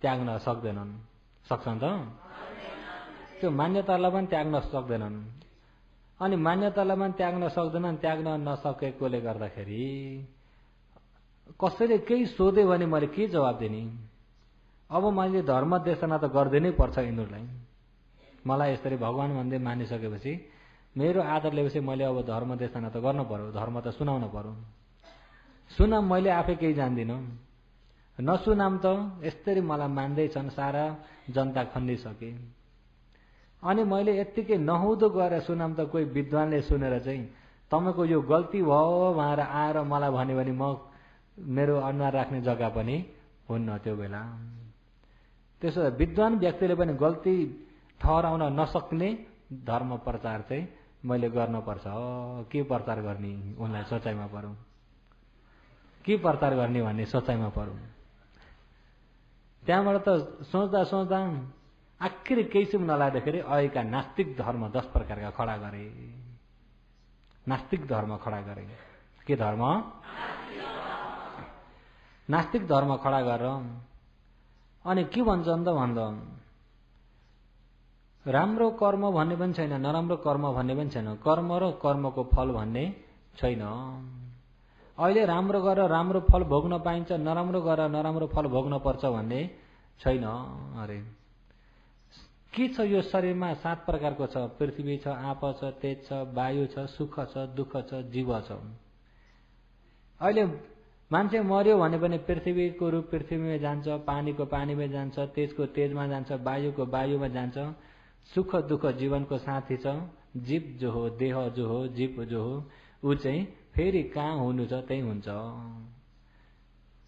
त्याग्न सक्दैनन्। सक्छन् त? त्यो मान्यतालाई पनि त्याग्न सक्दैनन्। अनि मान्यतालाई पनि त्याग्न सक्दैनन्। त्याग्न नसकेकोले गर्दाखेरि कसैले केही सोध्यो भने मैले के जवाब दिने? अब मैले धर्म देशना त गर्दिनै पर्छ यिनीहरूलाई। मलाई यसरी भगवान भन्दै मानिसकेपछि, मेरो आदर लिएपछि मैले अब धर्म देशना त गर्नु पर्यो, धर्म त सुनाउनु पर्यो। सुनाम मैले आफै केही जान्दिनँ, नसुनाम त यसरी मलाई मान्दैछन्, सारा जनता खन्दिसके। अनि मैले यत्तिकै नहुँदो गएर सुनाम त कोही विद्वानले सुनेर चाहिँ तपाईँको यो गल्ती भयो भनेर आएर मलाई भन्यो भने म मेरो अनुहार राख्ने जग्गा पनि हुन्न त्यो बेला। त्यसो भए विद्वान व्यक्तिले पनि गल्ती ठहराउन नसक्ने धर्म प्रचार चाहिँ मैले गर्नुपर्छ। के प्रचार गर्ने उनलाई सोचाइमा परौँ, के प्रचार गर्ने भन्ने सोचाइमा परौँ। त्यहाँबाट त सोच्दा सोच्दा आखिर केहीसम्म नलाग्दाखेरि अहिलेका नास्तिक धर्म 10 प्रकारका खडा गरे। नास्तिक धर्म खडा गरे। के धर्म? नास्तिक धर्म खडा गरेर अनि के भन्छन् त भन्दा राम्रो कर्म भन्ने पनि छैन, नराम्रो कर्म भन्ने पनि छैन, कर्म र कर्मको फल भन्ने छैन। अहिले राम्रो गरेर राम्रो फल भोग्न पाइन्छ, नराम्रो गरेर नराम्रो फल भोग्न पर्छ भन्ने छैन अरे। के छ यो शरीरमा? 7 प्रकारको छ। पृथ्वी छ, आप छ, तेज छ, वायु छ, सुख छ, दुःख छ, जीव छ। अहिले मान्छे मर्यो भने पनि पृथ्वीको रूप पृथ्वीमा जान्छ, पानीको पानीमा जान्छ, तेजको तेजमा जान्छ, वायुको वायुमा जान्छ। सुख दुःख जीवनको साथी छ। जीव जो हो, देह जो हो, जीव जो हो, ऊ चाहिँ फेरि कहाँ हुनु छ त्यही हुन्छ।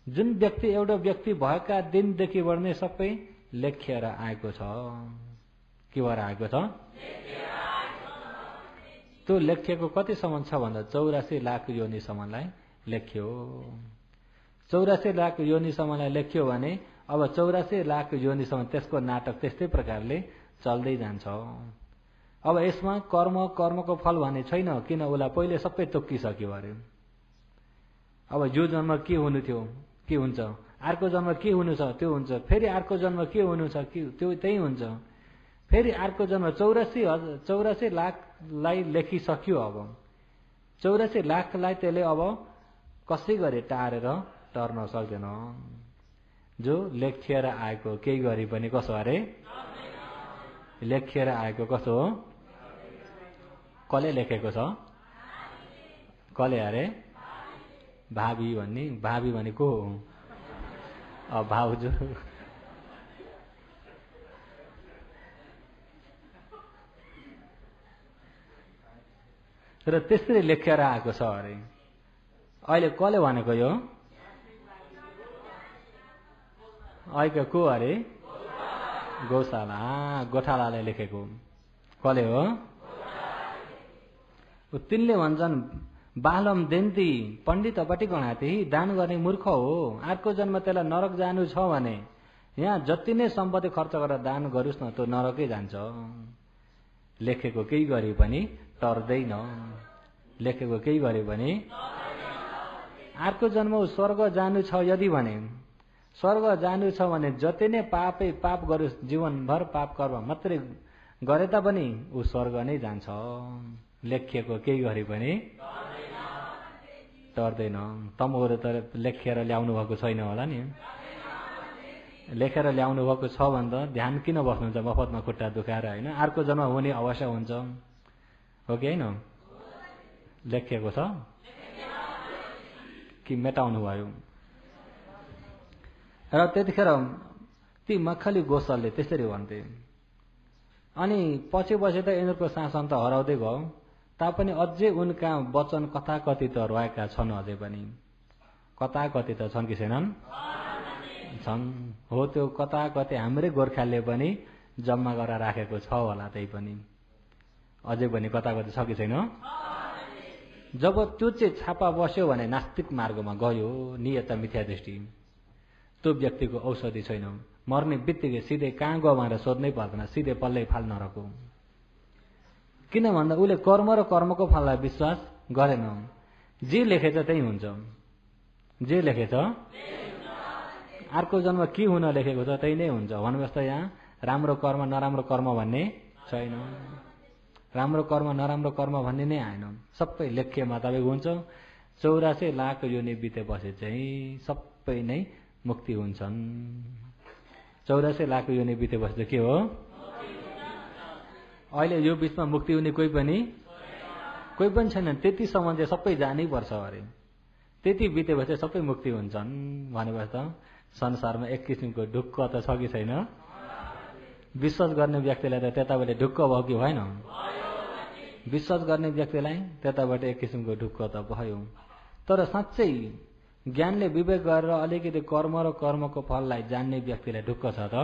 जुन व्यक्ति एउटा व्यक्ति भएका दिनदेखिबाट नै सबै लेखिएर आएको छ। के भएर आएको छ? त्यो लेखिएको कतिसम्म छ भन्दा 84 लाख योनिसम्मलाई लेख्यो। 84 लाख योनिसम्मलाई लेख्यो भने अब 84 लाख योनिसम्म त्यसको नाटक त्यस्तै प्रकारले चल्दै जान्छ। अब यसमा कर्म कर्मको फल भन्ने छैन, किन उसलाई पहिले सबै तोकिसक्यो अरे। अब यो जन्म के हुनु थियो के हुन्छ, अर्को जन्म के हुनु छ त्यो हुन्छ, फेरि अर्को जन्म के हुनु छ त्यो त्यही हुन्छ, फेरि अर्को जन्म 84 लाखलाई लेखिसक्यो। अब 84 लाखलाई त्यसले अब कसै गरी टारेर टर्न सक्दैन। जो लेखिएर आएको केही गरी पनि कसो अरे? लेखिएर आएको कसो हो? कसले लेखेको छ? कसले अरे? भावी भन्ने। भावी भनेको भाउजू। र त्यसरी लेखेर आएको छ अरे। अहिले कसले भनेको यो? अहिले को अरे? गौशाला। गोठालाले लेखेको। कसले हो? तिनले भन्छन् बालम देन्ती पण्डितपट्टि गणाते दान गर्ने मूर्ख हो। अर्को जन्म त्यसलाई नरक जानु छ भने यहाँ जति नै सम्पत्ति खर्च गरेर दान गरोस् न त्यो नरकै जान्छ। लेखेको केही गरे पनि टर्दैन। लेखेको केही गरे पनि अर्को जन्म स्वर्ग जानु छ यदि भने, स्वर्ग जानु छ भने जति नै पापै पाप गरोस्, जीवनभर पाप कर्म मात्रै गरे तापनि ऊ स्वर्ग नै जान्छ। लेखिएको केही गरे पनि टर्दैन। तमोहरू त लेखेर ल्याउनु भएको छैन होला नि। लेखेर ल्याउनु भएको छ भने त ध्यान किन बस्नुहुन्छ मफतमा खुट्टा दुखाएर, होइन? अर्को जन्म हुने अवश्य हुन्छ, हो कि होइन? लेखिएको छ कि मेटाउनु भयो? र त्यतिखेर ती मखली गोसालले त्यसरी भन्थे। अनि पछि पछि त यिनीहरूको शासन त हराउँदै गयो, तापनि अझै उनका वचन कथा कथित रहेका छन्। अझै पनि कथा कथित छन् कि छैनन्? छन्। हो, त्यो कथा कथि हाम्रै गोर्खाले पनि जम्मा गरेर राखेको छ होला। त्यही पनि अझै पनि कता कता छ कि छैन? जब त्यो चाहिँ छापा बस्यो भने नास्तिक मार्गमा गयो, नियत मिथ्या दृष्टि, त्यो व्यक्तिको औषधि छैन। मर्ने बित्तिकै सिधै कहाँ गयो भनेर सोध्नै पर्दैन, सिधै पल्लै फाल नरको। किन भन्दा उसले कर्म र कर्मको फललाई विश्वास गरेन। जे लेखेछ त्यही हुन्छ, जे लेखेछ अर्को जन्म के हुन लेखेको छ त्यही नै हुन्छ। भन्नुहोस् त यहाँ राम्रो कर्म नराम्रो कर्म भन्ने छैन, राम्रो कर्म नराम्रो कर्म भन्ने नै आएन, सबै लेख्यमा तपाईँको हुन्छ। 84 लाख योनि बितेपछि चाहिँ सबै नै मुक्ति हुन्छन्। 84 लाख योनि बितेपछि त के हो? अहिले यो बिचमा मुक्ति हुने कोही पनि छैन। त्यतिसम्म चाहिँ सबै जानै पर्छ अरे, त्यति बितेपछि सबै मुक्ति हुन्छन् भनेपछि त संसारमा एक किसिमको ढुक्क त छ कि छैन? विश्वास गर्ने व्यक्तिलाई त त्यताबाट ढुक्क भयो कि भएन? विश्वास गर्ने व्यक्तिलाई त्यताबाट एक किसिमको ढुक्क त भयो। तर साँच्चै ज्ञानले विवेक गरेर अलिकति कर्म र कर्मको फललाई जान्ने व्यक्तिलाई ढुक्क छ त?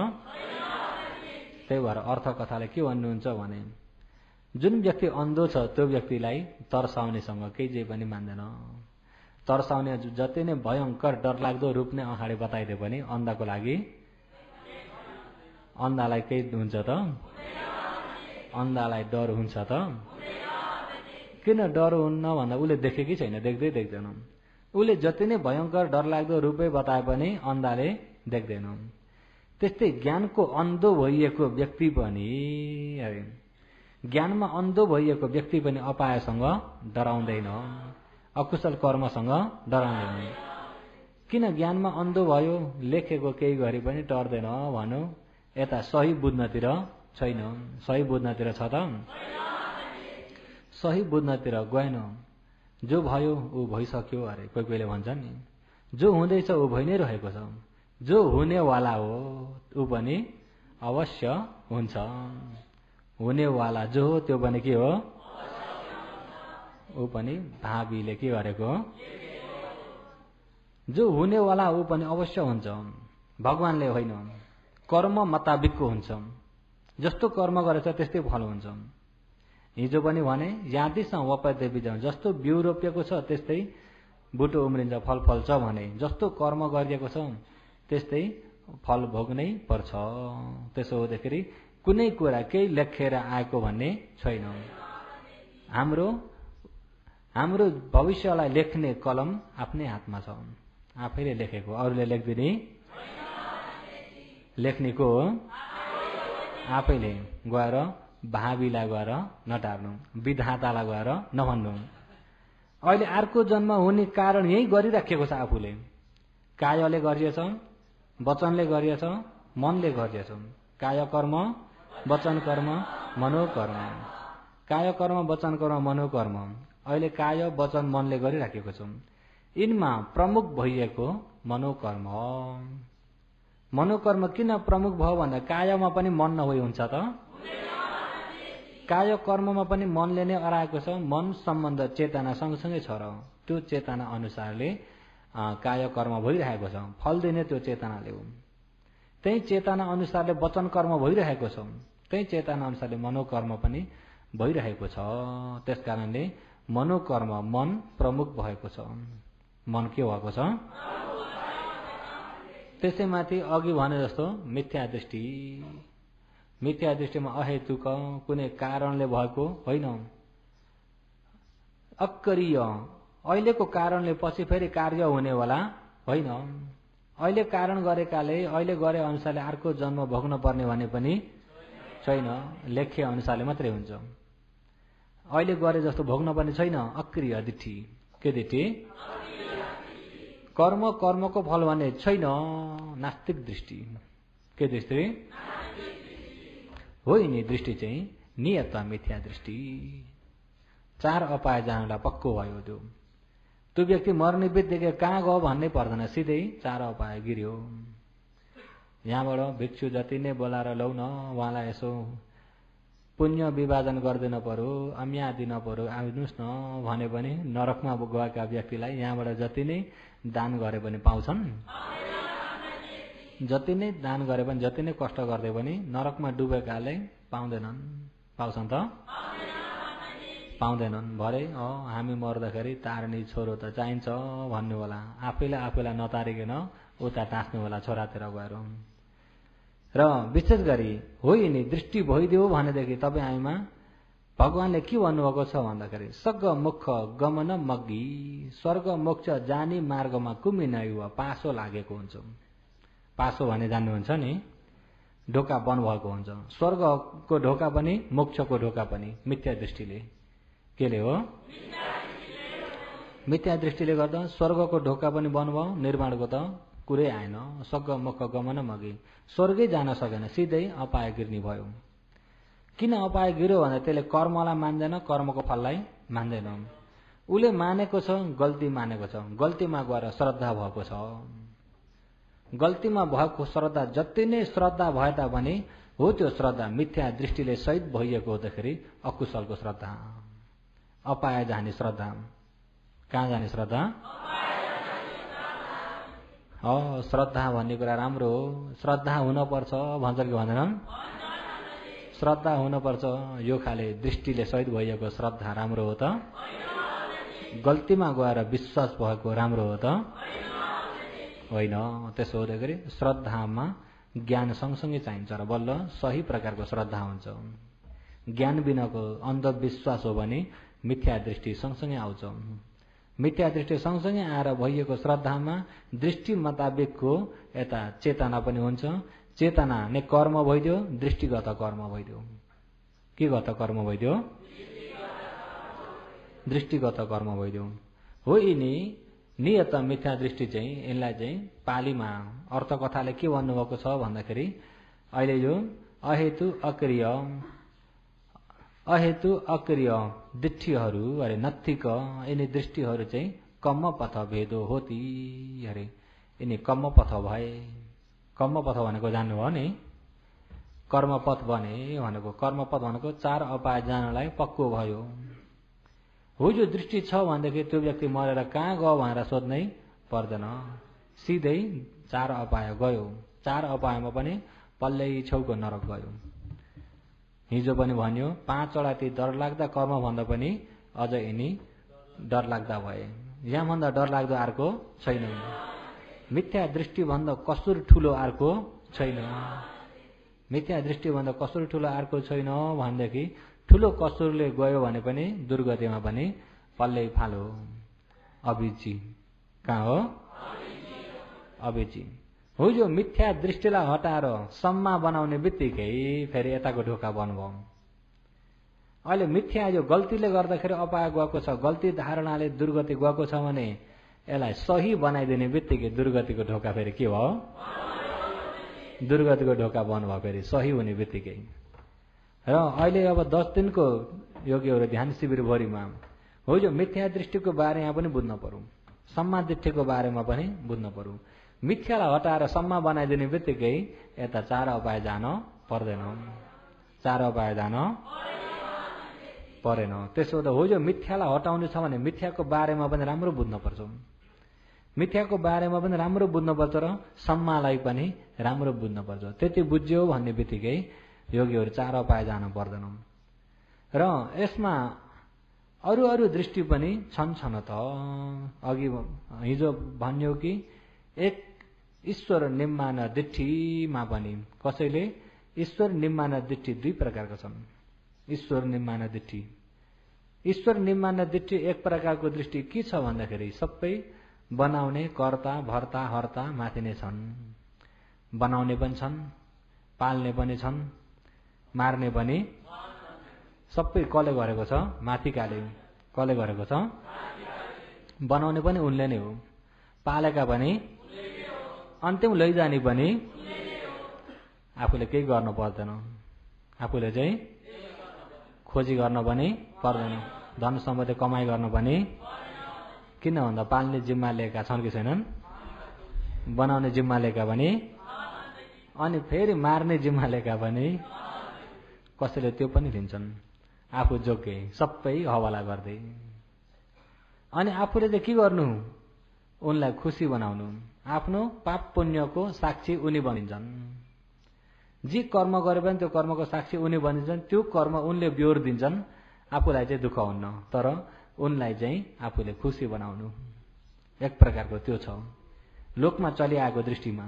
त्यही भएर अर्थ कथाले के भन्नुहुन्छ भने, जुन व्यक्ति अन्धो छ त्यो व्यक्तिलाई तर्साउनेसँग केही जे पनि मान्दैन। तर्साउने जति नै भयङ्कर डरलाग्दो रूप नै अगाडि बताइदिए पनि अन्धाको लागि अन्धालाई केही हुन्छ त? अन्धालाई डर हुन्छ त? किन डर हुन्न भन्दा उसले देखेकै छैन, देख्दैन। उसले जति नै भयङ्कर डरलाग्दो रूपै बताए पनि अन्धाले देख्दैन। त्यस्तै ज्ञानको अन्धो भइएको व्यक्ति पनि ज्ञानमा अन्धो भइएको व्यक्ति पनि अपायसँग डराउँदैन, अकुशल कर्मसँग डराउँदैन। किन ज्ञानमा अन्धो भयो, लेखेको केही गरी पनि डर्दैन भनौँ, यता सही बुझ्नतिर छैन। सही बुझ्नतिर छ त? सही बुझ्नतिर गएन। जो भयो ऊ भइसक्यो अरे कोही कोहीले भन्छन् नि, जो हुँदैछ ऊ भइ नै रहेको छ, जो हुनेवाला हो ऊ पनि अवश्य हुन्छ। हुनेवाला जो हो त्यो पनि के हो? ऊ पनि भावीले के गरेको? जो हुनेवाला ऊ पनि अवश्य हुन्छ, भगवानले होइन। कर्म मुताबिकको हुन्छ, जस्तो कर्म गरेछ त्यस्तै फल हुन्छ। हिजो पनि भने यादिसँग वपदे बिजाउँ, जस्तो बिउ रोपिएको छ त्यस्तै बुटो उम्रिन्छ, फल फल्छ भने जस्तो कर्म गरिएको छ त्यस्तै फल भोग्नै पर्छ। त्यसो हुँदाखेरि कुनै कुरा केही लेखेर आएको भन्ने छैन। हाम्रो भविष्यलाई लेख्ने कलम आफ्नै हातमा छ, आफैले लेखेको, अरूले लेख्दिने। लेख्नेको हो आफैले। गएर भावीलाई गएर नटार्नु, विधातालाई गएर नभन्नु। अहिले अर्को जन्म हुने कारण यही गरिराखेको छ आफूले। कायले गरिएछ, वचनले गरिएछ, मनले गरिएछ। काय कर्म वचन कर्म मनोकर्म, काय कर्म वचन कर्म मनोकर्म। अहिले काय वचन मनले गरिराखेको छ। यिनमा प्रमुख भइएको मनोकर्म। मनोकर्म किन प्रमुख भयो भन्दा कायमा पनि मन नभई हुन्छ त? काय कर्ममा पनि मनले नै अराएको छ। मन सम्बन्ध चेतना सँगसँगै छ र त्यो चेतना अनुसारले काय कर्म भइरहेको छ। फल दिने त्यो चेतनाले हो। त्यही चेतना अनुसारले वचन कर्म भइरहेको छ, त्यही चेतना अनुसारले मनोकर्म पनि भइरहेको छ। त्यसकारणले मनोकर्म मन प्रमुख भएको छ। मन के भएको छ? त्यसैमाथि अघि भने जस्तो मिथ्या दृष्टि। मिथ्या दृष्टिमा अहेतुक कुनै कारणले भएको होइन, अक्करीय अहिलेको कारणले पछि फेरि कार्य हुनेवाला होइन। अहिले कारण गरेकाले अहिले गरे अनुसारले अर्को जन्म भोग्न पर्ने भने पनि छैन, लेखे अनुसारले मात्रै हुन्छ। अहिले गरे जस्तो भोग्न पनि छैन, अक्रिय दृष्टि। के दृष्टि? कर्म कर्मको फल भन्ने छैन, नास्तिक दृष्टि। के दृष्टि? हो नि दृष्टि चाहिँ नियत मिथ्या दृष्टि। 4 अपाय जानलाई पक्को भयो। त्यो व्यक्ति मर्ने बित्तिकै कहाँ गयो भन्नै पर्दैन, सिधै 4 अपाय गिर्यो। यहाँबाट भिक्षु जति नै बोलाएर लौ न, उहाँलाई यसो पुण्य विभाजन गरिदिन पर्यो, अम्या दिन पर्यो, आउनुहोस् न भने पनि नरकमा गएका व्यक्तिलाई यहाँबाट जति नै दान गरे पनि पाउँछन्? जति नै दान गरे पनि, जति नै कष्ट गर्दै पनि नरकमा डुबेकाले पाउँदैनन्। पाउँछन् त? पाउँदैनन्। भरे हामी मर्दाखेरि तार्ने छोरो त चाहिन्छ भन्नु होला, आफैलाई नतारिकन उता टाँच्नु होला छोरातिर गएर। र विशेष गरी होइन दृष्टि भइदियो भनेदेखि तपाईँ हामीमा भगवानले के भन्नुभएको छ भन्दाखेरि सग मुख गमन मग्गी स्वर्ग मोक्ष जाने मार्गमा कुमिनै वा पासो लागेको हुन्छ। पासो भने जान्नुहुन्छ नि, ढोका बन्द भएको हुन्छ। स्वर्गको ढोका पनि मोक्षको ढोका पनि मिथ्या दृष्टिले, केले हो? मिथ्या दृष्टिले गर्दा स्वर्गको ढोका पनि बन्द भयो, निर्माणको त कुरै आएन। सग मुख गमन मगी स्वर्गै जान सकेन, सिधै अपाय गिर्नी भयो। किन अपाय गिर्यो भन्दा त्यसले कर्मलाई मान्दैन, कर्मको फललाई मान्दैन। उसले मानेको छ, गल्ती मानेको छ, गल्तीमा गएर श्रद्धा भएको छ। गल्तीमा भएको श्रद्धा जति नै श्रद्धा भए तापनि हो त्यो श्रद्धा मिथ्या दृष्टिले सहित भइएको हुँदाखेरि अकुशलको श्रद्धा, अपाय जाने श्रद्धा। कहाँ जाने श्रद्धा? श्रद्धा भन्ने कुरा राम्रो हो, श्रद्धा हुनपर्छ भन्छ कि भन्दैनन्? श्रद्धा हुनपर्छ। यो खाले दृष्टिले सहित भइएको श्रद्धा राम्रो हो त? गल्तीमा गएर विश्वास भएको राम्रो हो त? होइन। त्यसो हुँदाखेरि श्रद्धामा ज्ञान सँगसँगै चाहिन्छ र बल्ल सही प्रकारको श्रद्धा हुन्छ। ज्ञान बिनाको अन्धविश्वास हो भने मिथ्या दृष्टि सँगसँगै आउँछ। मिथ्या दृष्टि सँगसँगै आएर भइएको श्रद्धामा दृष्टि मुताबिकको यता चेतना पनि हुन्छ। चेतना नै कर्म भइदियो, दृष्टिगत कर्म भइदियो। के गत कर्म भइदियो? दृष्टिगत कर्म भइदियो। हो यिनी नियत मिथ्या दृष्टि चाहिँ यसलाई चाहिँ पालीमा अर्थकथाले के भन्नुभएको छ भन्दाखेरि अहिले यो अहेतु अक्रिय दृष्टिहरू अरे नत्थिक यिनी दृष्टिहरू चाहिँ कम्मपथ भेदो होती अरे यिनी कम्मपथ भए। कम्मपथ भनेको जान्नुभयो नि, कर्मपथ बने भनेको। कर्मपथ भनेको चार अपाय जानलाई पक्को भयो। हो जो दृष्टि छ भनेदेखि त्यो व्यक्ति मरेर कहाँ गयो भनेर सोध्नै पर्दैन, सिधै चार अपाय गयो। चार अपायमा पनि पल्लै छेउको नरक गयो। हिजो पनि भन्यो 5 वटा ती डरलाग्दा कर्म भन्दा पनि अझ यिनी डरलाग्दा भए। यहाँभन्दा डरलाग्दो अर्को छैन। मिथ्या दृष्टिभन्दा कसुर ठुलो अर्को छैन। मिथ्या दृष्टिभन्दा कसुर ठुलो अर्को छैन भनेदेखि ठुलो कसुरले गयो भने पनि दुर्गतिमा पनि पल्लै फालो। अभिची कहाँ हो? अभिची हो। जो मिथ्या दृष्टिलाई हटाएर सम्मा बनाउने बित्तिकै फेरि यताको ढोका बन्द भयो। अहिले मिथ्या यो गल्तीले गर्दाखेरि अपाय गएको छ, गल्ती धारणाले दुर्गति गएको छ भने यसलाई सही बनाइदिने बित्तिकै दुर्गतिको ढोका फेरि के भयो? दुर्गतिको ढोका बन्द भयो फेरि सही हुने बित्तिकै। र अहिले अब 10 दिनको योगीहरू ध्यान शिविरभरिमा हो जो मिथ्या दृष्टिको बारे यहाँ पनि बुझ्न पर्यो, सम्मा दृष्टिको बारेमा पनि बुझ्न पर्यो। मिथ्यालाई हटाएर सम्मा बनाइदिने बित्तिकै यता चार अपाय जान पर्दैन, चार अपाय जान परेन। त्यसो हुँदा हो जो मिथ्यालाई हटाउने छ भने मिथ्याको बारेमा पनि राम्रो बुझ्नुपर्छ। मिथ्याको बारेमा पनि राम्रो बुझ्नुपर्छ र सम्मालाई पनि राम्रो बुझ्नुपर्छ। त्यति बुझ्यो भन्ने बित्तिकै योगीहरू चार अपाय जान पर्दैन। र यसमा अरू दृष्टि पनि छन् त। अघि हिजो भन्यो कि एक ईश्वर निम्मान दृष्टिमा पनि कसैले ईश्वर निम्मान दृष्टि 2 प्रकारका छन्। ईश्वर निम्मान दृष्टि, ईश्वर निम्मान दृष्टि एक प्रकारको दृष्टि के छ भन्दाखेरि सबै बनाउने कर्ता भर्ता हर्ता माथि नै छन्। बनाउने पनि छन्, पाल्ने पनि छन्, मार्ने पनि सबै कसले गरेको छ? माथिकाले। कसले गरेको छ? बनाउने पनि उनले नै हो, पालेका पनि अन्तिम लैजाने पनि आफूले केही गर्नु पर्दैन। आफूले चाहिँ खोजी गर्न पनि पर्दैन, धन सम्पत्ति कमाइ गर्न पनि। किन भन्दा पाल्ने जिम्मा लिएका छन् कि छैनन्? बनाउने जिम्मा लिएका पनि, अनि फेरि मार्ने जिम्मा लिएका पनि। कसैले त्यो पनि लिन्छन् आफू जोग्य सबै हवाला गर्दै। अनि आफूले चाहिँ के गर्नु? उनलाई खुसी बनाउनु। आफ्नो पाप पुण्यको साक्षी उनी बनिन्छन्। जे कर्म गरे पनि त्यो कर्मको साक्षी उनी बनिन्छन्। त्यो कर्म उनले बिहोर दिन्छन्। आफूलाई चाहिँ दुःख हुन्न, तर उनलाई चाहिँ आफूले खुसी बनाउनु, एक प्रकारको त्यो छ लोकमा चलिआएको दृष्टिमा।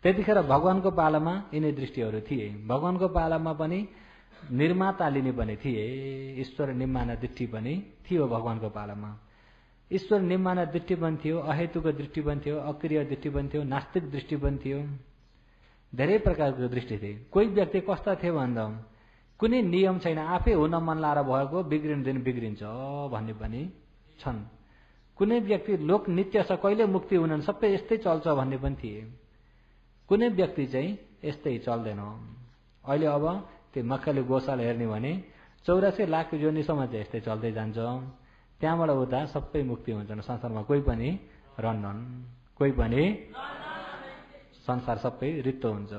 त्यतिखेर भगवानको पालामा यिनै दृष्टिहरू थिए। भगवानको पालामा पनि निर्माता लिने पनि थिए, ईश्वर निम्माना दृष्टि पनि थियो भगवानको पालामा। ईश्वर निम्माना दृष्टि पनि थियो, अहेतुको दृष्टि पनि थियो, अक्रिय दृष्टि पनि थियो, नास्तिक दृष्टि पनि थियो, धेरै प्रकारको दृष्टि थिए। कोही व्यक्ति कस्ता थियो भन्दा कुनै नियम छैन, आफै हुन मन लाएर भएको बिग्रिनु दिन बिग्रिन्छ भन्ने पनि छन्। कुनै व्यक्ति लोक नित्य छ, कहिले मुक्ति हुनन्, सबै यस्तै चल्छ भन्ने पनि थिए। कुनै व्यक्ति चाहिँ यस्तै चल्दैन। अहिले अब त्यो मक्खली गोशाला हेर्ने भने 84 लाख योनिसम्म चाहिँ यस्तै चल्दै जान्छ। त्यहाँबाट उता सबै मुक्ति हुन्छन्, संसारमा कोही पनि रहन्नन्, कोही पनि संसार सबै रित्तो हुन्छ।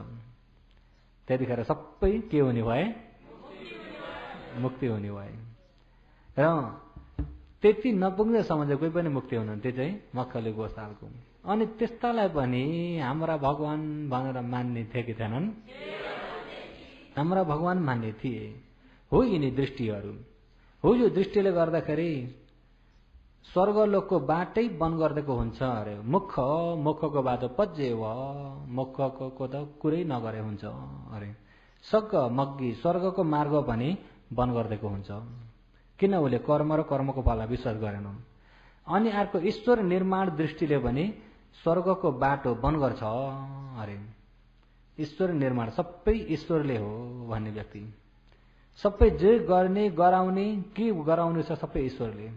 त्यतिखेर सबै के हुने भए? मुक्ति हुने भए। र त्यति नपुग्नेसम्म चाहिँ कोही पनि मुक्ति हुनुहुन्थ्यो, त्यो चाहिँ मक्खली गोशालको। अनि त्यस्तालाई पनि हाम्रा भगवान भनेर मान्ने थिए कि थिएनन्? हाम्रा भगवान मान्ने थिए। हो यिनी दृष्टिहरू हो। यो दृष्टिले गर्दाखेरि स्वर्गलोकको बाटै बन्द गरिदिएको हुन्छ अरे। मुखको बाटो पज्जेव, मुखको त कुरै नगरे हुन्छ अरे। सग्ग मग्गी स्वर्गको मार्ग पनि बन्द गरिदिएको हुन्छ, किन उसले कर्म र कर्मको फललाई विश्वास गरेन। अनि अर्को ईश्वर निर्माण दृष्टिले पनि स्वर्गको बाटो बन्द गर्छ अरे। ईश्वर निर्माण सबै ईश्वरले हो भन्ने व्यक्ति, सबै जे गर्ने गराउने के गराउने छ सबै ईश्वरले।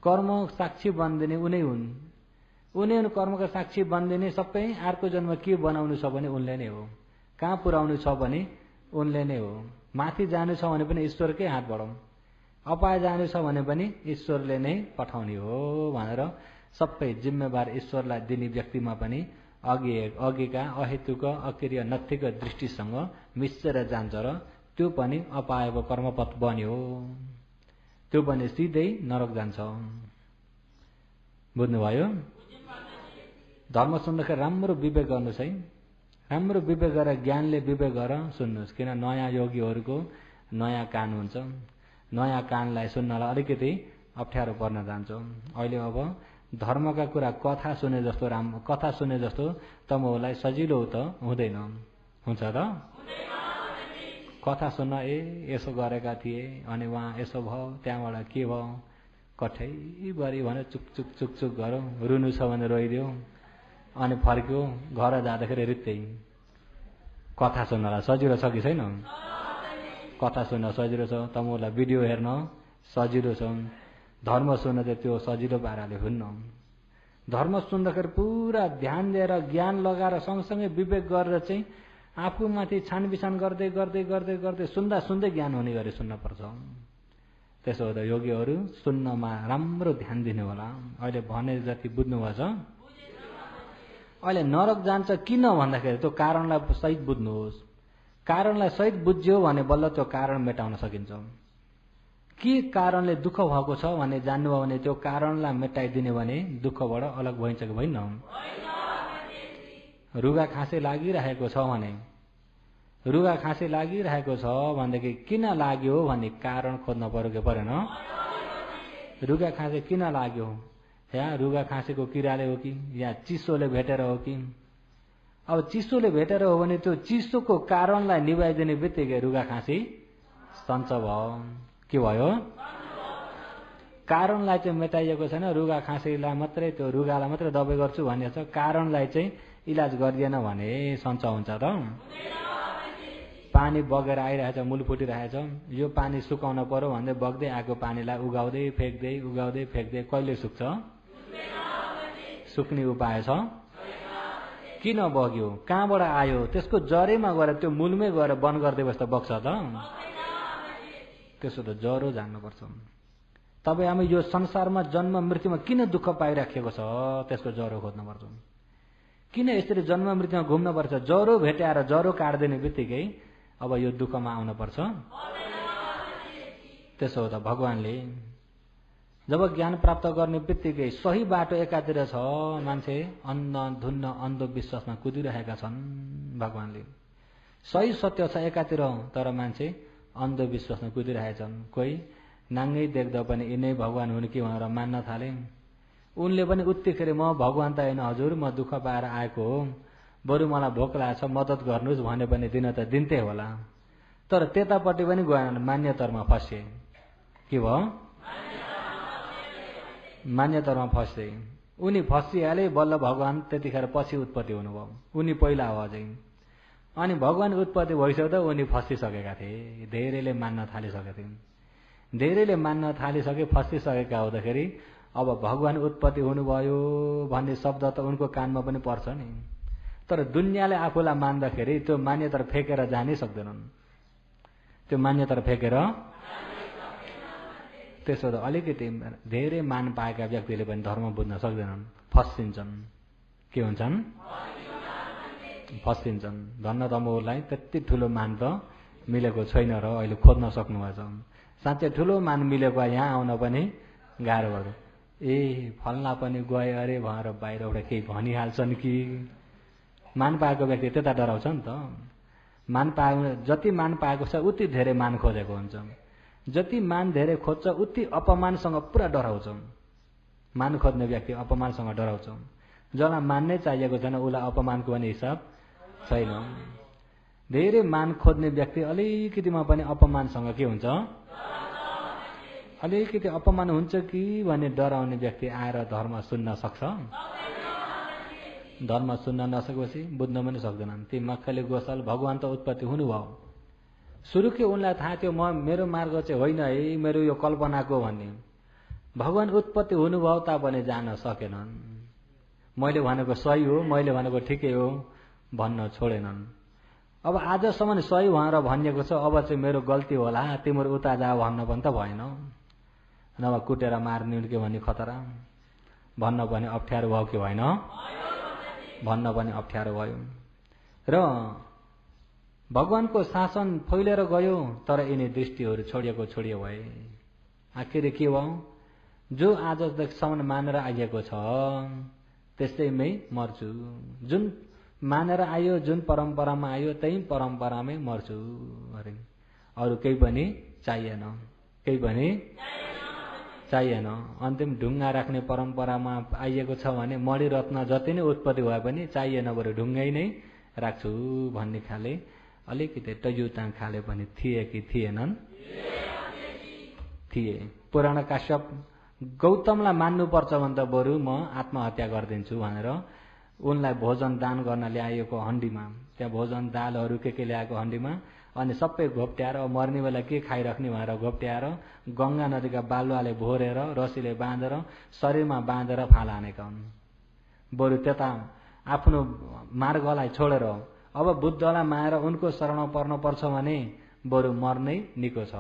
कर्म साक्षी बनिदिने उनै हुन्, उनै कर्मका साक्षी बनिदिने। सबै अर्को जन्म के बनाउनु छ भने उनले नै हो, कहाँ पुर्याउनु छ भने उनले नै हो। माथि जानु छ भने पनि ईश्वरकै हातबाट, अपाय जानु छ भने पनि ईश्वरले नै पठाउने हो भनेर सबै जिम्मेवार ईश्वरलाई दिने व्यक्तिमा पनि अघिका अहेतुक अक्रिय नत्थिक दृष्टिसँग मिश्रेर जान्छ र त्यो पनि अपायको कर्मपथ बन्यो, त्यो पनि सिधै नरक जान्छ। बुझ्नुभयो? धर्म सुन्दाखेरि राम्रो विवेक गर्नुहोस् है, राम्रो विवेक गरेर ज्ञानले विवेक गरेर सुन्नुहोस्। किन नयाँ योगीहरूको नयाँ कान हुन्छ, नयाँ कानलाई सुन्नलाई अलिकति अप्ठ्यारो पर्न जान्छ। अहिले अब धर्मका कुरा कथा सुने जस्तो तमोलाई सजिलो त हुँदैन, हुन्छ त? कथा सुन्न यसो गरेका थिए अनि उहाँ यसो भयो, त्यहाँबाट के भयो, कठैभरि भने चुक चुक चुक चुक गरौँ, रुनु छ भने रोइदियो, अनि फर्क्यो, घर जाँदाखेरि रित्तै। कथा सुन्नलाई सजिलो छ कि छैन? कथा सुन्न सजिलो छ, तमोलाई भिडियो हेर्न सजिलो छ। धर्म सुन्न चाहिँ त्यो सजिलो पाराले हुन्न। धर्म सुन्दाखेरि पुरा ध्यान दिएर ज्ञान लगाएर सँगसँगै विवेक गरेर चाहिँ आफूमाथि छानबिछान गर्दै गर्दै गर्दै गर्दै सुन्दा सुन्दै ज्ञान हुने गरी सुन्नुपर्छ। त्यसो हुँदा योगीहरू सुन्नमा राम्रो ध्यान दिनु होला। अहिले भने जति बुझ्नुभएछ? अहिले नरक जान्छ किन भन्दाखेरि त्यो कारणलाई सहित बुझ्नुहोस्। कारणलाई सहित बुझ्यो भने बल्ल त्यो कारण मेटाउन सकिन्छ। के कारणले दुःख भएको छ भने जान्नुभयो भने त्यो कारणलाई मेटाइदिने भने दुःखबाट अलग भइन्छ कि होइन? रुगा खाँसी लागिरहेको छ भने, रुगा खाँसी लागिरहेको छ भनेदेखि किन लाग्यो भन्ने कारण खोज्न पर्यो कि परेन? रुगा खाँसी किन लाग्यो? या रुगा खाँसीको किराले हो कि या चिसोले भेटेर हो कि? अब चिसोले भेटेर हो भने त्यो चिसोको कारणलाई निभाइदिने बित्तिकै रुगा खाँसी सन्च भयो। के भयो? कारणलाई चाहिँ मेटाइएको छैन। रुगा खाँसीलाई मात्रै, त्यो रुगालाई मात्रै दबाई गर्छु भन्ने छ, कारणलाई चाहिँ इलाज गरिएन भने सन्च हुन्छ त? पानी बगेर आइरहेछ, मूल फुटिरहेछ, यो पानी सुकाउन पर्यो भन्दै बग्दै आएको पानीलाई उगाउँदै फ्याँक्दै कहिले सुक्छ? सुक्ने उपाय छ? किन बग्यो, कहाँबाट आयो, त्यसको जरैमा गएर त्यो मूलमै गएर बन्द गर्दै बस्दा बग्छ त? त्यसो त जरो जान्नुपर्छ। तपाईँ हामी यो संसारमा जन्म मृत्युमा किन दुःख पाइराखेको छ त्यसको जरो खोज्नुपर्छ। किन यसरी जन्म मृत्युमा घुम्नुपर्छ? जरो भेटाएर जरो काट्दिने बित्तिकै अब यो दुःखमा आउनुपर्छ। त्यसो हो त भगवानले जब ज्ञान प्राप्त गर्ने बित्तिकै सही बाटो एकातिर छ, मान्छे अन्धधुन्न अन्धविश्वासमा कुदिरहेका छन्। भगवानले सही सत्य छ एकातिर, तर मान्छे अन्धविश्वासमा कुदिरहेछन्। कोही नाङ्गै देख्दा पनि यिनै भगवान हुन् कि भनेर मान्न थाले। उनले पनि उत्तिखेर म भगवान त होइन हजुर, म दुःख पाएर आएको हो, बरु मलाई भोक लागेको छ मद्दत गर्नुहोस् भने पनि दिन त दिन्थे होला। तर त्यतापट्टि पनि गएन, मान्यतामा फसे। के भयो? मान्यतामा फसे। उनी फसिहाले, बल्ल भगवान त्यतिखेर पछि उत्पत्ति हुनुभयो। उनी पहिला हो अझै। अनि भगवान उत्पत्ति भइसक्दा उनी फसिसकेका थिए। धेरैले मान्न थालिसकेका थिए। धेरैले मान्न थालिसके, फसिसकेका हुँदाखेरि अब भगवान उत्पत्ति हुनुभयो भन्ने शब्द त उनको कानमा पनि पर्छ नि। तर दुनियाँले आफूलाई मान्दाखेरि त्यो मान्यता फेकेर जानै सक्दैनन्। त्यो मान्यता फेकेर त्यसो त अलिकति धेरै मान पाएका व्यक्तिले पनि धर्म बुझ्न सक्दैनन्, फसिन्छन्। के हुन्छन्? फसिन्छन्। धन्न तमोलाई त्यति ठुलो मान त मिलेको छैन र अहिले खोज्न सक्नुभएछ। साँच्चै ठुलो मान मिलेको यहाँ आउन पनि गाह्रो भयो। फल्ना पनि गए अरे भनेर बाहिरबाट केही भनिहाल्छन् कि। मान पाएको व्यक्ति त्यता डराउँछ नि त। मान पाएको, जति मान पाएको छ उति धेरै मान खोजेको हुन्छ। जति मान धेरै खोज्छ उति अपमानसँग पुरा डराउँछ। मान खोज्ने व्यक्ति अपमानसँग डराउँछ। जसलाई मान नै चाहिएको छैन उसलाई अपमानको पनि हिसाब छैन। धेरै मान खोज्ने व्यक्ति अलिकतिमा पनि अपमानसँग के हुन्छ? अलिकति अपमान हुन्छ कि भन्ने डराउने व्यक्ति आएर धर्म सुन्न सक्छ? धर्म सुन्न नसकेपछि बुझ्न पनि सक्दैनन्। ती मक्खले गोसाल भगवान त उत्पत्ति हुनुभयो। सुरुकै उनलाई थाहा थियो मेरो मार्ग चाहिँ होइन है, मेरो यो कल्पनाको भन्ने। भगवान उत्पत्ति हुनुभयो तापनि जान सकेनन्। मैले भनेको सही हो, मैले भनेको ठिकै हो भन्न छोडेनन्। अब आजसम्म सही भनेर भनिएको छ, अब चाहिँ मेरो गल्ती होला, तिम्रो उता जा भन्न पनि त भएन। नभए कुटेर मार्ने के भन्ने खतरा। भन्न पनि अप्ठ्यारो भयो कि भएन? भन्न पनि अप्ठ्यारो भयो। र भगवानको शासन फैलेर गयो, तर यिनी दृष्टिहरू छोडियो भए। आखिर के भयो? जो आजसम्म मानेर आइएको छ त्यसैमै मर्छु। जुन मानेर आयो, जुन परम्परामा आयो त्यही परम्परामै मर्छु अरे। अरू केही पनि चाहिएन, केही पनि चाहिएन। अन्तिम ढुङ्गा राख्ने परम्परामा आइएको छ भने मणिरत्न जति नै उत्पत्ति भए पनि चाहिएन, बरु ढुङ्गै नै राख्छु भन्ने खाले अलिकति टयुताङ खाले पनि थिए कि थिएनन्? थिए। पुराण काश्यप गौतमलाई मान्नुपर्छ भने त बरु म आत्महत्या गरिदिन्छु भनेर उनलाई भोजन दान गर्न ल्याएको हण्डीमा, त्यहाँ भोजन दालहरू के ल्याएको हण्डीमा, अनि सबै घोप्ट्याएर मर्ने बेला के खाइराख्ने भनेर घोप्ट्याएर गङ्गा नदीका बालुवाले भोरेर रसीले बाँधेर शरीरमा बाँधेर फाला हानेका हुन्। बरु त्यता आफ्नो मार्गलाई छोडेर अब बुद्धलाई माएर उनको शरणमा पर्नुपर्छ भने बरु मर्नै निको छ।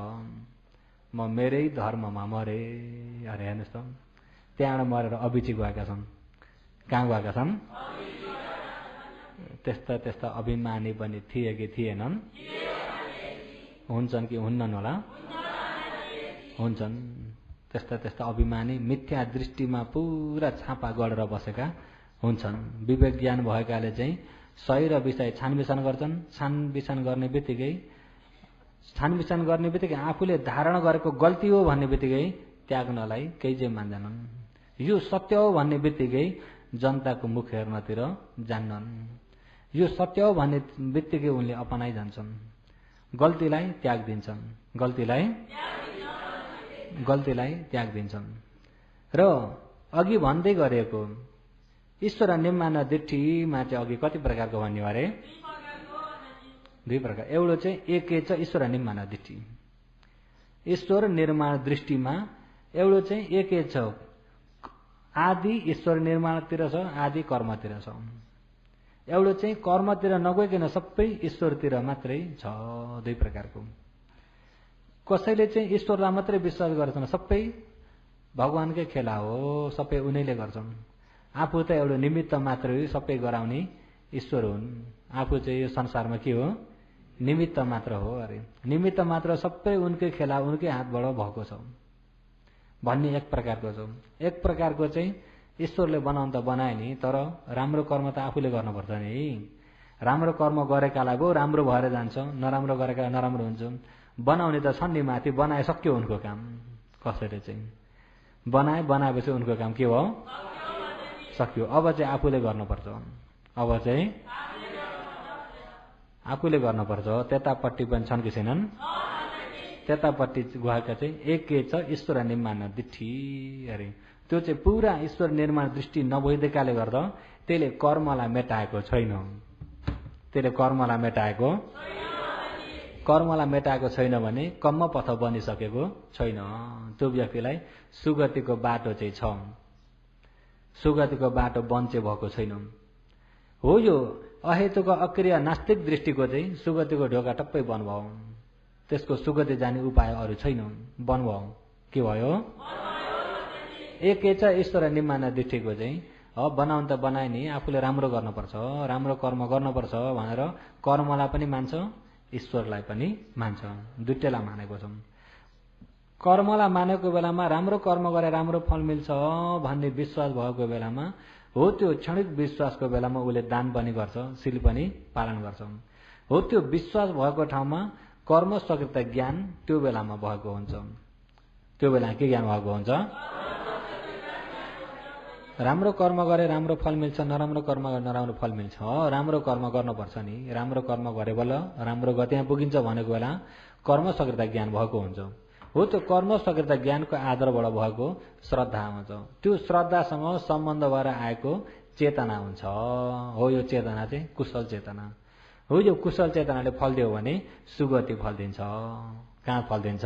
म मेरै धर्ममा मरे अरे। हेर्नुहोस् त, त्यहाँबाट मरेर अबिची गएका छन्। कहाँ गएका छन्? त्यस्ता अभिमानी पनि थिए कि थिएनन्? हुन्छन् कि हुन्नन् होला? हुन्छन्। त्यस्ता अभिमानी मिथ्या दृष्टिमा पुरा छापा गरेर बसेका हुन्छन्। विवेक ज्ञान भएकाले चाहिँ सही र विषय छानबिछान गर्छन्। छानबिछान गर्ने बित्तिकै आफूले धारणा गरेको गल्ती हो भन्ने बित्तिकै त्याग्नलाई केही चाहिँ मान्दैनन्। यो सत्य हो भन्ने बित्तिकै जनताको मुख हेर्नतिर जान्नन्। यो सत्य हो भन्ने बित्तिकै उनले अपनाइ जान्छन्। गल्तीलाई त्याग्दिन्छन्। गल्तीलाई त्याग्दिन्छन्। र अघि भन्दै गरेको ईश्वर निर्माण दृष्टिमा चाहिँ अघि कति प्रकारको भन्ने अरे? 2 प्रकार। एउटा चाहिँ एक छ ईश्वर निर्माण दृष्टि। ईश्वर निर्माण दृष्टिमा एउटा चाहिँ एक छ आदि ईश्वर निर्माणतिर छ, आदि कर्मतिर छ। एउटा चाहिँ कर्मतिर नगइकन सबै ईश्वरतिर मात्रै छ। 2 प्रकारको। कसैले चाहिँ ईश्वरलाई मात्रै विश्वास गर्छन्, सबै भगवानकै खेला हो, सबै उनैले गर्छन्। आफू त एउटा निमित्त मात्रै हो, सबै गराउने ईश्वर हुन्। आफू चाहिँ यो संसारमा के हो? निमित्त मात्र हो अरे। निमित्त मात्र, सबै उनकै खेला, उनकै हातबाट भएको छ भन्ने एक प्रकारको छ। एक प्रकारको चाहिँ ईश्वरले बनाउन त बनाए नि, तर राम्रो कर्म त आफूले गर्नुपर्छ नि। राम्रो कर्म गरेकालाई भयो राम्रो भएर जान्छ, नराम्रो गरेकालाई नराम्रो हुन्छ। बनाउने त छन् नि माथि, बनाइसक्यो उनको काम। कसैले चाहिँ बनाएपछि उनको काम के हो? सक्यो। अब चाहिँ आफूले गर्नुपर्छ। अब चाहिँ आफूले गर्नुपर्छ। त्यतापट्टि पनि छन् कि छैनन्? त्यतापट्टि गएका चाहिँ एक के छ ईश्वर निर्माण दृष्टि अरे त्यो चाहिँ पुरा ईश्वर निर्माण दृष्टि नभइदिएकाले गर्दा त्यसले कर्मलाई मेटाएको छैन। त्यसले कर्मलाई मेटाएको छैन भने कम्म पथ बनिसकेको छैन। त्यो व्यक्तिलाई सुगतिको बाटो चाहिँ छ, सुगतिको बाटो बन्चे भएको छैन। हो यो अहेतुको अक्रिय नास्तिक दृष्टिको चाहिँ सुगतिको ढोका टप्पै बन्द भयो। त्यसको सुगति जाने उपाय अरू छैन, बन्द भयो। के भयो? एक छ ईश्वर निर्माण दृष्टिको चाहिँ बनाउन त बनाए नि, आफूले राम्रो गर्नुपर्छ, राम्रो कर्म गर्नुपर्छ भनेर कर्मलाई पनि मान्छ, ईश्वरलाई पनि मान्छ, दुईटैलाई मानेको छौँ। कर्मलाई मानेको बेलामा राम्रो कर्म गरे राम्रो फल मिल्छ भन्ने विश्वास भएको बेलामा हो त्यो क्षणिक विश्वासको बेलामा उसले दान पनि गर्छ, शील पनि पालन गर्छ। हो त्यो विश्वास भएको ठाउँमा कर्म स्वीकृत ज्ञान त्यो बेलामा भएको हुन्छ। त्यो बेला के ज्ञान भएको हुन्छ? राम्रो कर्म गरे राम्रो फल मिल्छ, नराम्रो कर्म गरे नराम्रो फल मिल्छ। राम्रो कर्म गर्नुपर्छ नि, राम्रो कर्म गरे बल्ल राम्रो गतिमा पुगिन्छ भनेको बेला कर्म स्वीकृत ज्ञान भएको हुन्छ। हो त्यो कर्म स्वीकृत ज्ञानको आधारबाट भएको श्रद्धा हुन्छ। त्यो श्रद्धासँग सम्बन्ध भएर आएको चेतना हुन्छ। हो यो चेतना चाहिँ कुशल चेतना हो। यो कुशल चेतनाले फल दियो भने सुगति फल दिन्छ। कहाँ फल दिन्छ?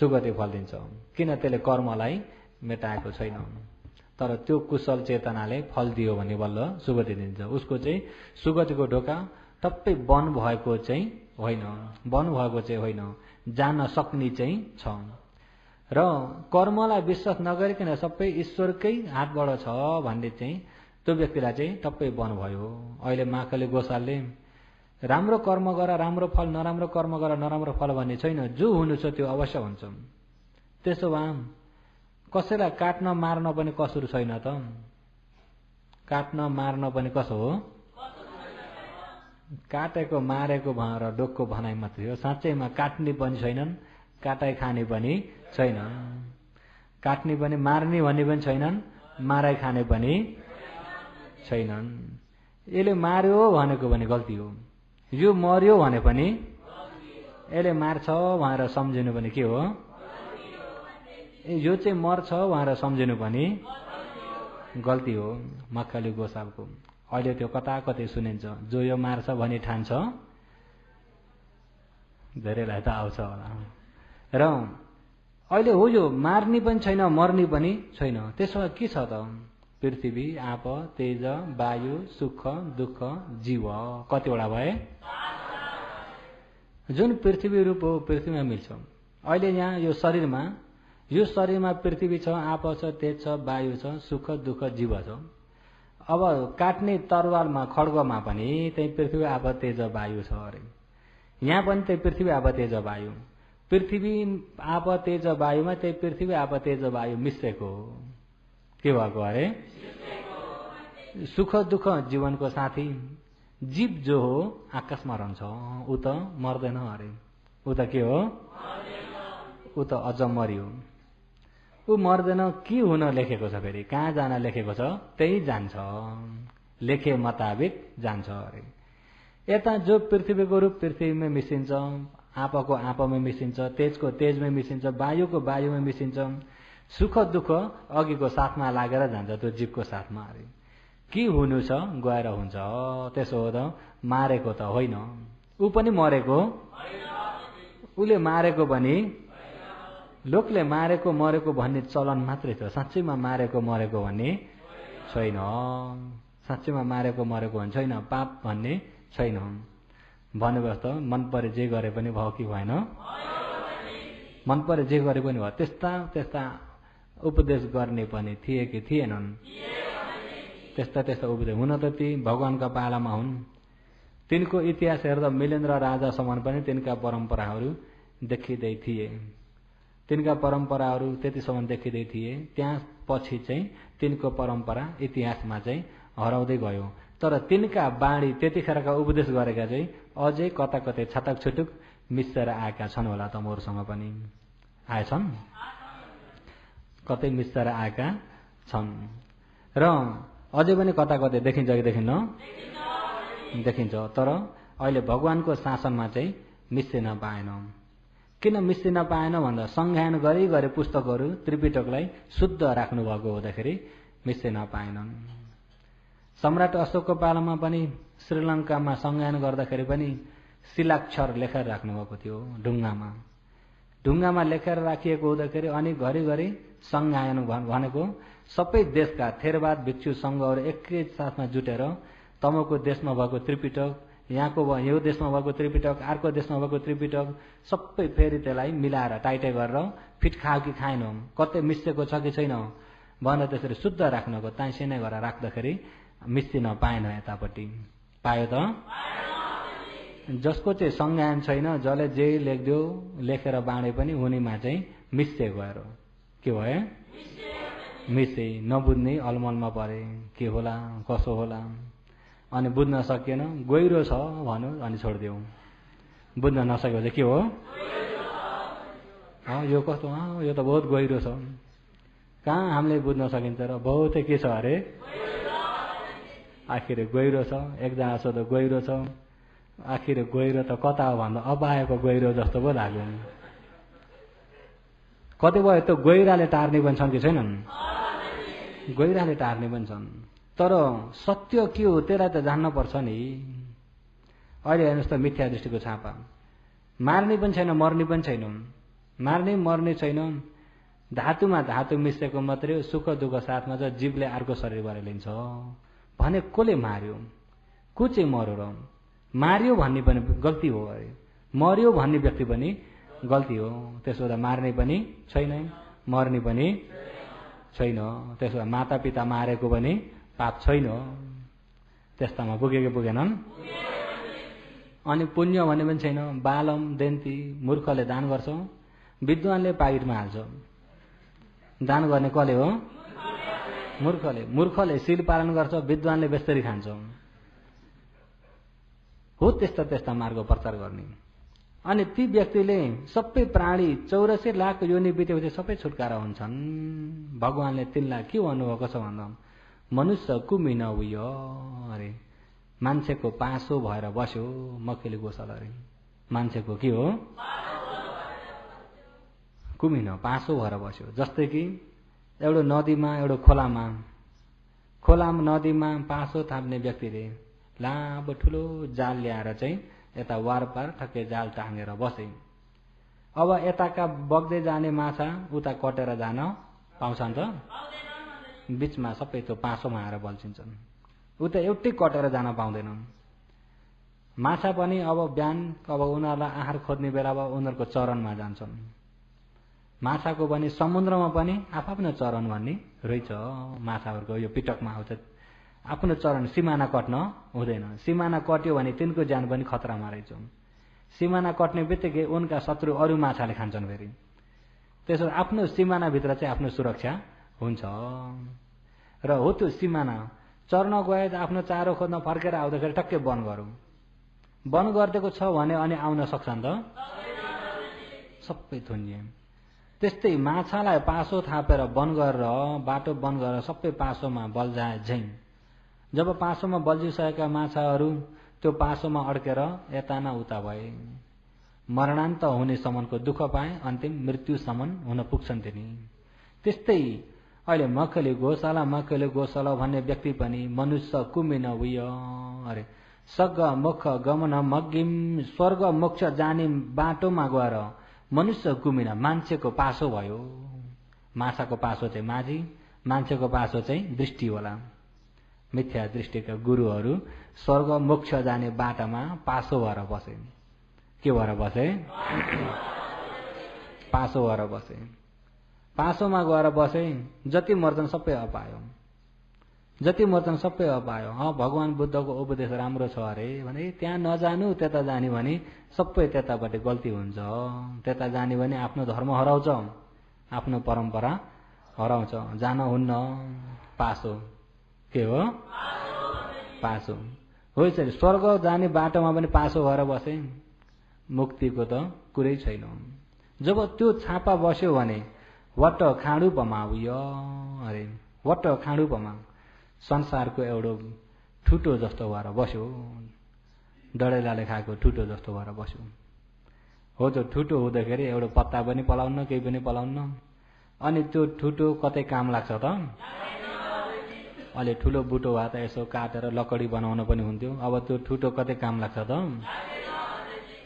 सुगति फल दिन्छ। किन? त्यसले कर्मलाई मेटाएको छैन। तर त्यो कुशल चेतनाले फल दियो भने बल्ल सुगति दिन्छ। उसको चाहिँ सुगतिको ढोका टप्पै बन्द भएको चाहिँ होइन, बन्द भएको चाहिँ होइन, जान सक्ने चाहिँ छ। र कर्मलाई विश्वास नगरिकन सबै ईश्वरकै हातबाट छ भन्ने चाहिँ त्यो व्यक्तिलाई चाहिँ टप्पै बन्द भयो। अहिले महाकाली गोसालले राम्रो कर्म गर राम्रो फल, नराम्रो कर्म गर नराम्रो फल भन्ने छैन। जो हुनु छ त्यो अवश्य हुन्छ। त्यसो भए कसैलाई काट्न मार्न पनि कसुर छैन त? काट्न मार्न पनि कसो हो? काटेको मारेको भनेर डोकको भनाइ मात्रै हो। साँच्चैमा काट्ने पनि छैनन्, काटाइ खाने पनि छैनन्। काट्ने पनि मार्ने भन्ने पनि छैनन्, माराइ खाने पनि छैनन्। यसले मार्यो भनेको पनि गल्ती हो, यो मर्यो भने पनि यसले मार्छ भनेर सम्झिनु पनि के हो? यो चाहिँ मर्छ भनेर सम्झिनु पनि गल्ती हो। महाकाली गोसालको अहिले त्यो कता कतै सुनिन्छ। जो यो मार्छ भनी ठान्छ, धेरैलाई त आउँछ होला। र अहिले हो यो मार्ने पनि छैन, मर्ने पनि छैन। त्यसो भए के छ त? पृथ्वी, आप, तेज, वायु, सुख, दुःख, जीव कतिवटा भए? जुन पृथ्वी रूप हो पृथ्वीमा मिल्छ। अहिले यहाँ यो शरीरमा पृथ्वी छ, आप छ, तेज छ, वायु छ, सुख दुःख जीव छ। अब काट्ने तरवारमा खड्गमा पनि त्यही पृथ्वी आप तेज वायु छ अरे। यहाँ पनि त्यही पृथ्वी आप तेज वायु, पृथ्वी आप तेज वायुमा त्यही पृथ्वी आप तेज वायु मिश्रेको के भएको अरे? सुख दुःख जीवनको साथी। जीव जो हो आकाशमा रहन्छ, ऊ त मर्दैन अरे। ऊ त के हो? ऊ त अझ मर्यो। ऊ मर्दैन। के हुन लेखेको छ फेरि? कहाँ जान लेखेको छ? त्यही जान्छ, लेखे मुताबिक जान्छ अरे। यता जो पृथ्वीको रूप पृथ्वीमै मिसिन्छ, आपको आपमै मिसिन्छ, तेजको तेजमै मिसिन्छ, वायुको वायुमै मिसिन्छ। सुख दुःख अघिको साथमा लागेर जान्छ, त्यो जीवको साथमा अरे। के हुनु छ गएर हुन्छ। त्यसो हो त मारेको त होइन, ऊ पनि मरेको, उसले मारेको पनि, लोकले मारेको मरेको भन्ने चलन मात्रै छ। साँच्चैमा मारेको मरेको भन्ने छैन। साँच्चैमा मारेको मरेको भन्ने छैन, पाप भन्ने छैन। भन्नुभयो त मन परे जे गरे पनि भयो कि भएन? मन परे जे गरे पनि भयो। त्यस्ता त्यस्ता उपदेश गर्ने पनि थिए कि थिएनन्? त्यस्ता त्यस्ता उपदेश हुन त ती भगवानका पालामा हुन्। तिनको इतिहास हेर्दा मिलेन्द्र राजासम्म पनि तिनका परम्पराहरू देखिँदै थिए। तिनका परम्पराहरू त्यतिसम्म देखिँदै थिए। त्यहाँ पछि चाहिँ तिनको परम्परा इतिहासमा चाहिँ हराउँदै गयो। तर तिनका बाणी त्यतिखेरका उपदेश गरेका चाहिँ अझै कता कतै छटक छुटुक मिसेर आएका छन् होला त मोरसँग पनि आएछन् कतै मिसेर आएका छन् र अझै पनि कता कतै देखिन्छ कि देखिन्न देखिन्छ तर अहिले भगवानको शासनमा चाहिँ मिसिन पाएन किन मिसिन पाएन भन्दा संज्ञान गरी गरे पुस्तकहरू त्रिपिटकलाई शुद्ध राख्नु भएको हुँदाखेरि मिसिन पाएनन् सम्राट अशोकको पालामा पनि श्रीलङ्कामा संज्ञान गर्दाखेरि पनि शिलाक्षर लेखेर राख्नु भएको थियो ढुङ्गामा लेखेर राखिएको हुँदाखेरि अनि घरिघरि संज्ञान भनेको सबै देशका थेरवाद भिक्षु संघहरू एकै साथमा जुटेर तमको देशमा भएको त्रिपिटक यहाँको यो देशमा भएको त्रिपिटक अर्को देशमा भएको त्रिपिटक सबै फेरि त्यसलाई मिलाएर टाइटे गरेर फिट खायो कि खाएन कतै मिसिएको छ कि छैन भनेर त्यसरी शुद्ध राख्नको ताइसिने गरेर राख्दाखेरि मिसिन पाएन यतापट्टि पायो त जसको चाहिँ संज्ञान छैन जसले जे लेख्दियो लेखेर बाँडे पनि हुनेमा चाहिँ मिसे गएर के भयो मिसे नबुझ्ने अलमलमा परे के होला कसो होला अनि बुझ्न सकिएन गहिरो छ भन्यो अनि छोडिदियौ बुझ्न नसकेपछि के हो यो कस्तो यो त बहुत गहिरो छ कहाँ हामीले बुझ्न सकिन्छ र बहुतै के छ अरे आखिर गहिरो छ एकजना सोध्दा गहिरो छ आखिर गहिरो त कता हो भन्दा अपाएको गहिरो जस्तो पो लाग्यो कतिपय त गहिराले टार्ने पनि छन् कि छैनन् गहिराले टार्ने पनि छन् तर सत्य के हो त्यसलाई त जान्न पर्छ नि अहिले हेर्नुहोस् त मिथ्या दृष्टिको छापा मार्ने पनि छैन मर्ने पनि छैन मार्ने मर्ने छैन धातुमा धातु मिसेको मात्रै सुख दुःख साथमा छ जीवले अर्को शरीर भएर लिन्छ भने कसले मार्यो को चाहिँ मर्यो र मार्यो भन्ने पनि गल्ती हो अरे मर्यो भन्ने व्यक्ति पनि गल्ती हो त्यसो भए मार्ने पनि छैन मर्ने पनि छैन त्यसो भए माता पिता मारेको पनि पाप छैन त्यस्तामा पुगेको पुगेनन् अनि पुण्य भन्ने पनि छैन बालम देन्ती मूर्खले दान गर्छ विद्वानले पाकिटमा हाल्छ दान गर्ने कसले हो मूर्खले शिल पालन गर्छ विद्वानले बेस्तरी खान्छ हो त्यस्ता मार्ग प्रचार गर्ने अनि ती व्यक्तिले सबै प्राणी 84 लाख योनि बितेपछि सबै छुटकारा हुन्छन् भगवानले तिनलाई के भन्नुभएको छ भन्दा मनुष्य कुमिन उयो अरे मान्छेको पासो भएर बस्यो मखेली गोसल अरे मान्छेको के हो कुमिन पासो भएर बस्यो जस्तै कि एउटा नदीमा एउटा खोलामा नदीमा पासो थाप्ने व्यक्तिले लामो ठुलो जाल ल्याएर चाहिँ यता वारपार ठक्कै जाल टाँगेर बसे अब यताका बग्दै जाने माछा उता कटेर जान पाउँछन् त बीचमा सबै त्यो पासोमा आएर बल्छिन्छन् उता एउटै कटेर जान पाउँदैनन् माछा पनि अब बिहान अब उनीहरूलाई आहार खोज्ने बेला अब उनीहरूको चरणमा जान्छन् माछाको पनि समुद्रमा पनि आफ्नो चरण भन्ने रहेछ माछाहरूको यो पिटकमा आउँछ आफ्नो चरण सिमाना कट्न हुँदैन सिमाना कट्यो भने तिनको ज्यान पनि खतरामा रहेछ सिमाना कट्ने बित्तिकै उनका शत्रु अरू माछाले खान्छन् फेरि त्यसो आफ्नो सिमानाभित्र चाहिँ आफ्नो सुरक्षा हुन्छ र हो त्यो सिमाना चर्न गए आफ्नो चारो खोज्न फर्केर आउँदाखेरि टक्कै बन गरौँ बन गरिदिएको छ भने अनि आउन सक्छन् त सबै थुनिए त्यस्तै माछालाई पासो थापेर बन गरेर बाटो बन गरेर सबै पासोमा बल्झाए झैं जब पासोमा बल्झिसकेका माछाहरू त्यो पासोमा अड्केर यता न उता भए मरणान्त हुनेसम्मको दुःख पाए अन्तिम मृत्युसम्म हुन पुग्छन् तिनी त्यस्तै अहिले मखेली गोशाला भन्ने व्यक्ति पनि मनुष्य कुमिन उय अरे सग मुख गमन मग्गिम स्वर्ग मोक्ष जाने बाटोमा गएर मनुष्य कुमिन मान्छेको पासो भयो माछाको पासो चाहिँ माझी मान्छेको पासो चाहिँ दृष्टि होला मिथ्या दृष्टिका गुरुहरू स्वर्ग मोक्ष जाने बाटामा पासो भएर बसे के भएर बसे पासो भएर बसे पासोमा गएर बसे जति मर्छन् सबै अपायो भगवान बुद्धको उपदेश राम्रो छ अरे भने त्यहाँ नजानु त्यता जाने भने सबै त्यतापट्टि गल्ती हुन्छ त्यता जाने भने आफ्नो धर्म हराउँछ आफ्नो परम्परा हराउँछ जान हुन्न पासो के हो पासो हो यसरी स्वर्ग जाने बाटोमा पनि पासो भएर बसे मुक्तिको त कुरै छैन। जब त्यो छापा बस्यो भने वट खाँडुपमा उयो अरे वट खाँडुपमा संसारको एउटा ठुटो जस्तो भएर बस्यो, डडेलाले खाएको ठुटो जस्तो भएर बस्यो। हो त्यो ठुटो हुँदाखेरि एउटा पत्ता पनि पलाउन्न, केही पनि पलाउन्न। अनि त्यो ठुटो कतै काम लाग्छ त? अहिले ठुलो बुटो भए त यसो काटेर लकडी बनाउन पनि हुन्थ्यो। अब त्यो ठुटो कतै काम लाग्छ त?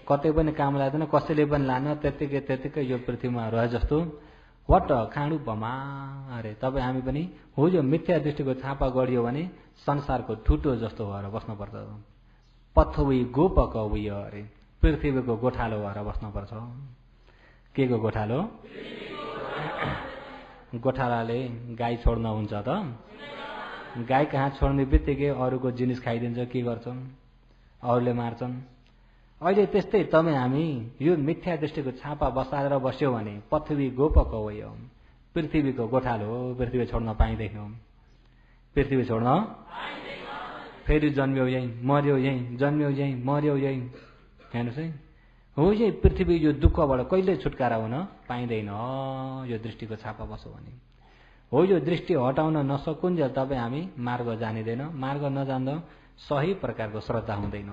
कतै पनि काम लाग्दैन, कसैले पनि लान्न। त्यतिकै यो पृथ्वीमा रहे जस्तो वट खाँडुपमा अरे तपाईँ हामी पनि हो यो मिथ्या दृष्टिको छापा गढियो भने संसारको ठुटो जस्तो भएर बस्नुपर्छ। पथवी गोपक उयो अरे पृथ्वीको गोठालो भएर बस्नुपर्छ। के को गोठालो? गोठालाले गाई छोड्न हुन्छ त? गाई कहाँ छोड्ने बित्तिकै अरूको जिनिस खाइदिन्छ, के गर्छन्? अरूले मार्छन्। अहिले त्यस्तै तपाईँ हामी यो मिथ्या दृष्टिको छापा बसालेर बस्यो भने पृथ्वी गोपक हो, पृथ्वीको गोठालो हो, पृथ्वी छोड्न पाइँदैन। पृथ्वी छोड्न फेरि जन्मियो यहीँ, मर्यो यहीँ, जन्मियो यहीँ, मर्यो यहीँ। हेर्नुहोस् है, हो यही पृथ्वी यो दुःखबाट कहिले छुटकारा हुन पाइँदैन यो दृष्टिको छापा बस्यो भने। हो यो दृष्टि हटाउन नसकुन्जेल तपाईँ हामी मार्ग जानिँदैन। मार्ग नजान्दा सही प्रकारको श्रद्धा हुँदैन।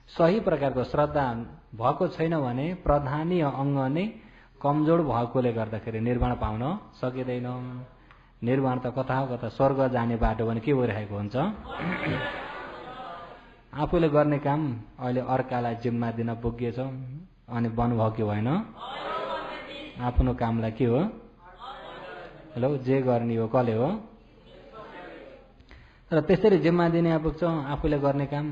सही प्रकारको श्रद्धा भएको छैन भने प्रधानीय अङ्ग नै कमजोर भएकोले गर्दाखेरि निर्वाण पाउन सकिँदैन। निर्वाण त कता हो कता स्वर्ग जाने बाटो पनि के भइरहेको हुन्छ? आफूले गर्ने काम अहिले अर्कालाई जिम्मा दिन पुगेछ अनि बन्नुभयो कि भएन? आफ्नो कामलाई के हो? हेलो, जे गर्ने हो कसले हो? र त्यसरी जिम्मा दिने पुग्छ आफूले गर्ने काम।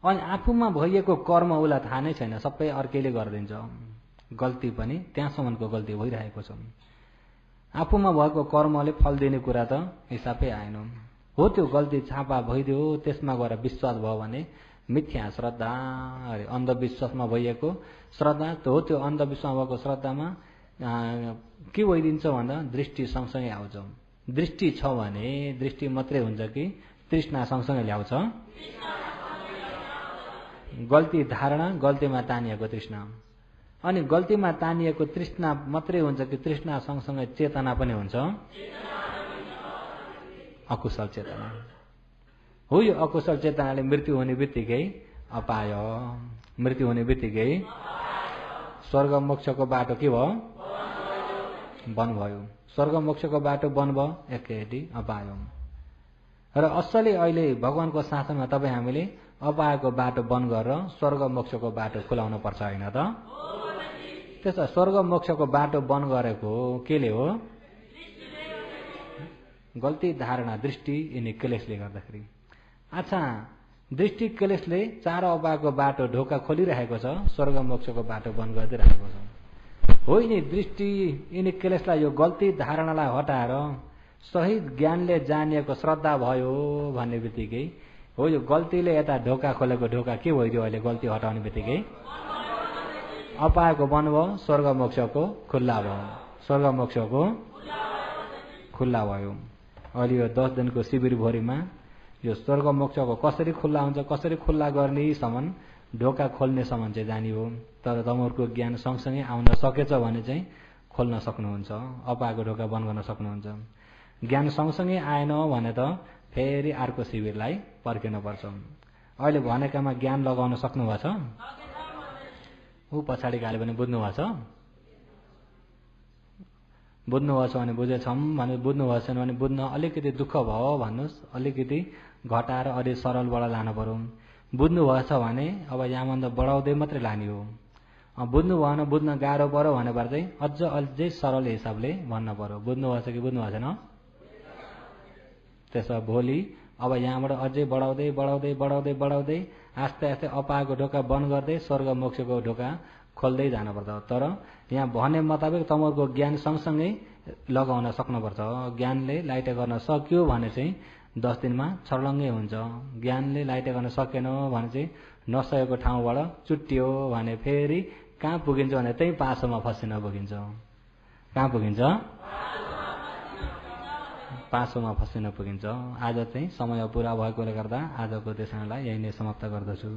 अनि आफूमा भइएको कर्म उसलाई थाहा नै छैन, सबै अर्कैले गरिदिन्छ। गल्ती पनि त्यहाँसम्मको गल्ती भइरहेको छ। आफूमा भएको कर्मले फल दिने कुरा त हिसाबै आएन। हो त्यो गल्ती छापा भइदियो, त्यसमा गएर विश्वास भयो भने मिथ्या श्रद्धा अरे अन्धविश्वासमा भइएको श्रद्धा त हो। त्यो अन्धविश्वासमा भएको श्रद्धामा के भइदिन्छ भन्दा दृष्टि सँगसँगै आउँछ। दृष्टि छ भने दृष्टि मात्रै हुन्छ कि तृष्णा सँगसँगै ल्याउँछ? गल्ती धारणा, गल्तीमा तानिएको तृष्णा। अनि गल्तीमा तानिएको तृष्णा मात्रै हुन्छ कि तृष्णा सँगसँगै चेतना पनि हुन्छ? अकुशल चेतना। हो यो अकुशल चेतनाले मृत्यु हुने बित्तिकै अपाय, मृत्यु हुने बित्तिकै स्वर्ग मोक्षको बाटो के भयो? वन भयो। स्वर्ग मोक्षको बाटो वन भयो, एकैचोटि अपाय। र असली अहिले भगवानको शासनमा तपाईँ हामीले अपायको बाटो बन्द गरेर स्वर्ग मोक्षको बाटो खुलाउन पर्छ, होइन त? त्यसो स्वर्ग मोक्षको बाटो बन्द गरेको केले हो? गल्ती धारणा, दृष्टि, यिनी क्लेशले गर्दाखेरि। अच्छा, दृष्टि क्लेशले चार अपायको बाटो ढोका खोलिरहेको छ, स्वर्ग मोक्षको बाटो बन्द गरिदिइरहेको छ। हो यिनी दृष्टि, यिनी क्लेशलाई, यो गल्ती धारणालाई हटाएर सही ज्ञानले जानिएको श्रद्धा भयो भन्ने बित्तिकै हो यो गल्तीले यता ढोका खोलेको ढोका के भइदियो? अहिले गल्ती हटाउने बित्तिकै अपायको बन्द भयो, स्वर्ग मोक्षको खुल्ला भयो। स्वर्ग मोक्षको खुल्ला भयो। अहिले यो 10 दिनको शिविरभरिमा यो स्वर्ग मोक्षको कसरी खुल्ला हुन्छ, कसरी खुल्ला गर्ने सम्म, ढोका खोल्ने सम्म चाहिँ जानियो। तर तपाईँहरूको ज्ञान सँगसँगै आउन सकेछ भने चाहिँ खोल्न सक्नुहुन्छ, अपायको ढोका बन्द गर्न सक्नुहुन्छ। ज्ञान सँगसँगै आएन भने त फेरि अर्को शिविरलाई पर्खिनुपर्छ। अहिले भनेकामा ज्ञान लगाउन सक्नुभएको छ? ऊ पछाडि गाले पनि बुझ्नुभएको छ? बुझ्नुभएको छ भने बुझेछौँ भने, बुझ्नुभएको छैन भने बुझ्न अलिकति दुःख भयो भन्नुहोस्, अलिकति घटाएर अलि सरलबाट लानु पर्यो। बुझ्नुभएको छ भने अब यहाँभन्दा बढाउँदै मात्रै लाने हो। बुझ्नु भएन, बुझ्न गाह्रो पर्यो भनेबाट चाहिँ अझै सरल हिसाबले भन्न पर्यो। बुझ्नुभएको छ कि बुझ्नुभएको छैन? त्यसो भोलि अब यहाँबाट अझै बढाउँदै बढाउँदै बढाउँदै बढाउँदै आस्ते आस्ते अपाएको ढोका बन्द गर्दै स्वर्ग मोक्षको ढोका खोल्दै जानुपर्छ। तर यहाँ भने मुताबिक तपाईँहरूको ज्ञान सँगसँगै लगाउन सक्नुपर्छ। ज्ञानले लाइट गर्न सक्यो भने चाहिँ 10 दिनमा छर्लङ्गै हुन्छ। ज्ञानले लाइट गर्न सकेन भने चाहिँ नसकेको ठाउँबाट चुट्टियो भने फेरि कहाँ पुगिन्छ भने त्यही पासोमा फसिन पुगिन्छ। कहाँ पुगिन्छ? पाँचौँमा फसिन पुगिन्छ। आज चाहिँ समय पुरा भएकोले गर्दा आजको देशनालाई यही नै समाप्त गर्दछु।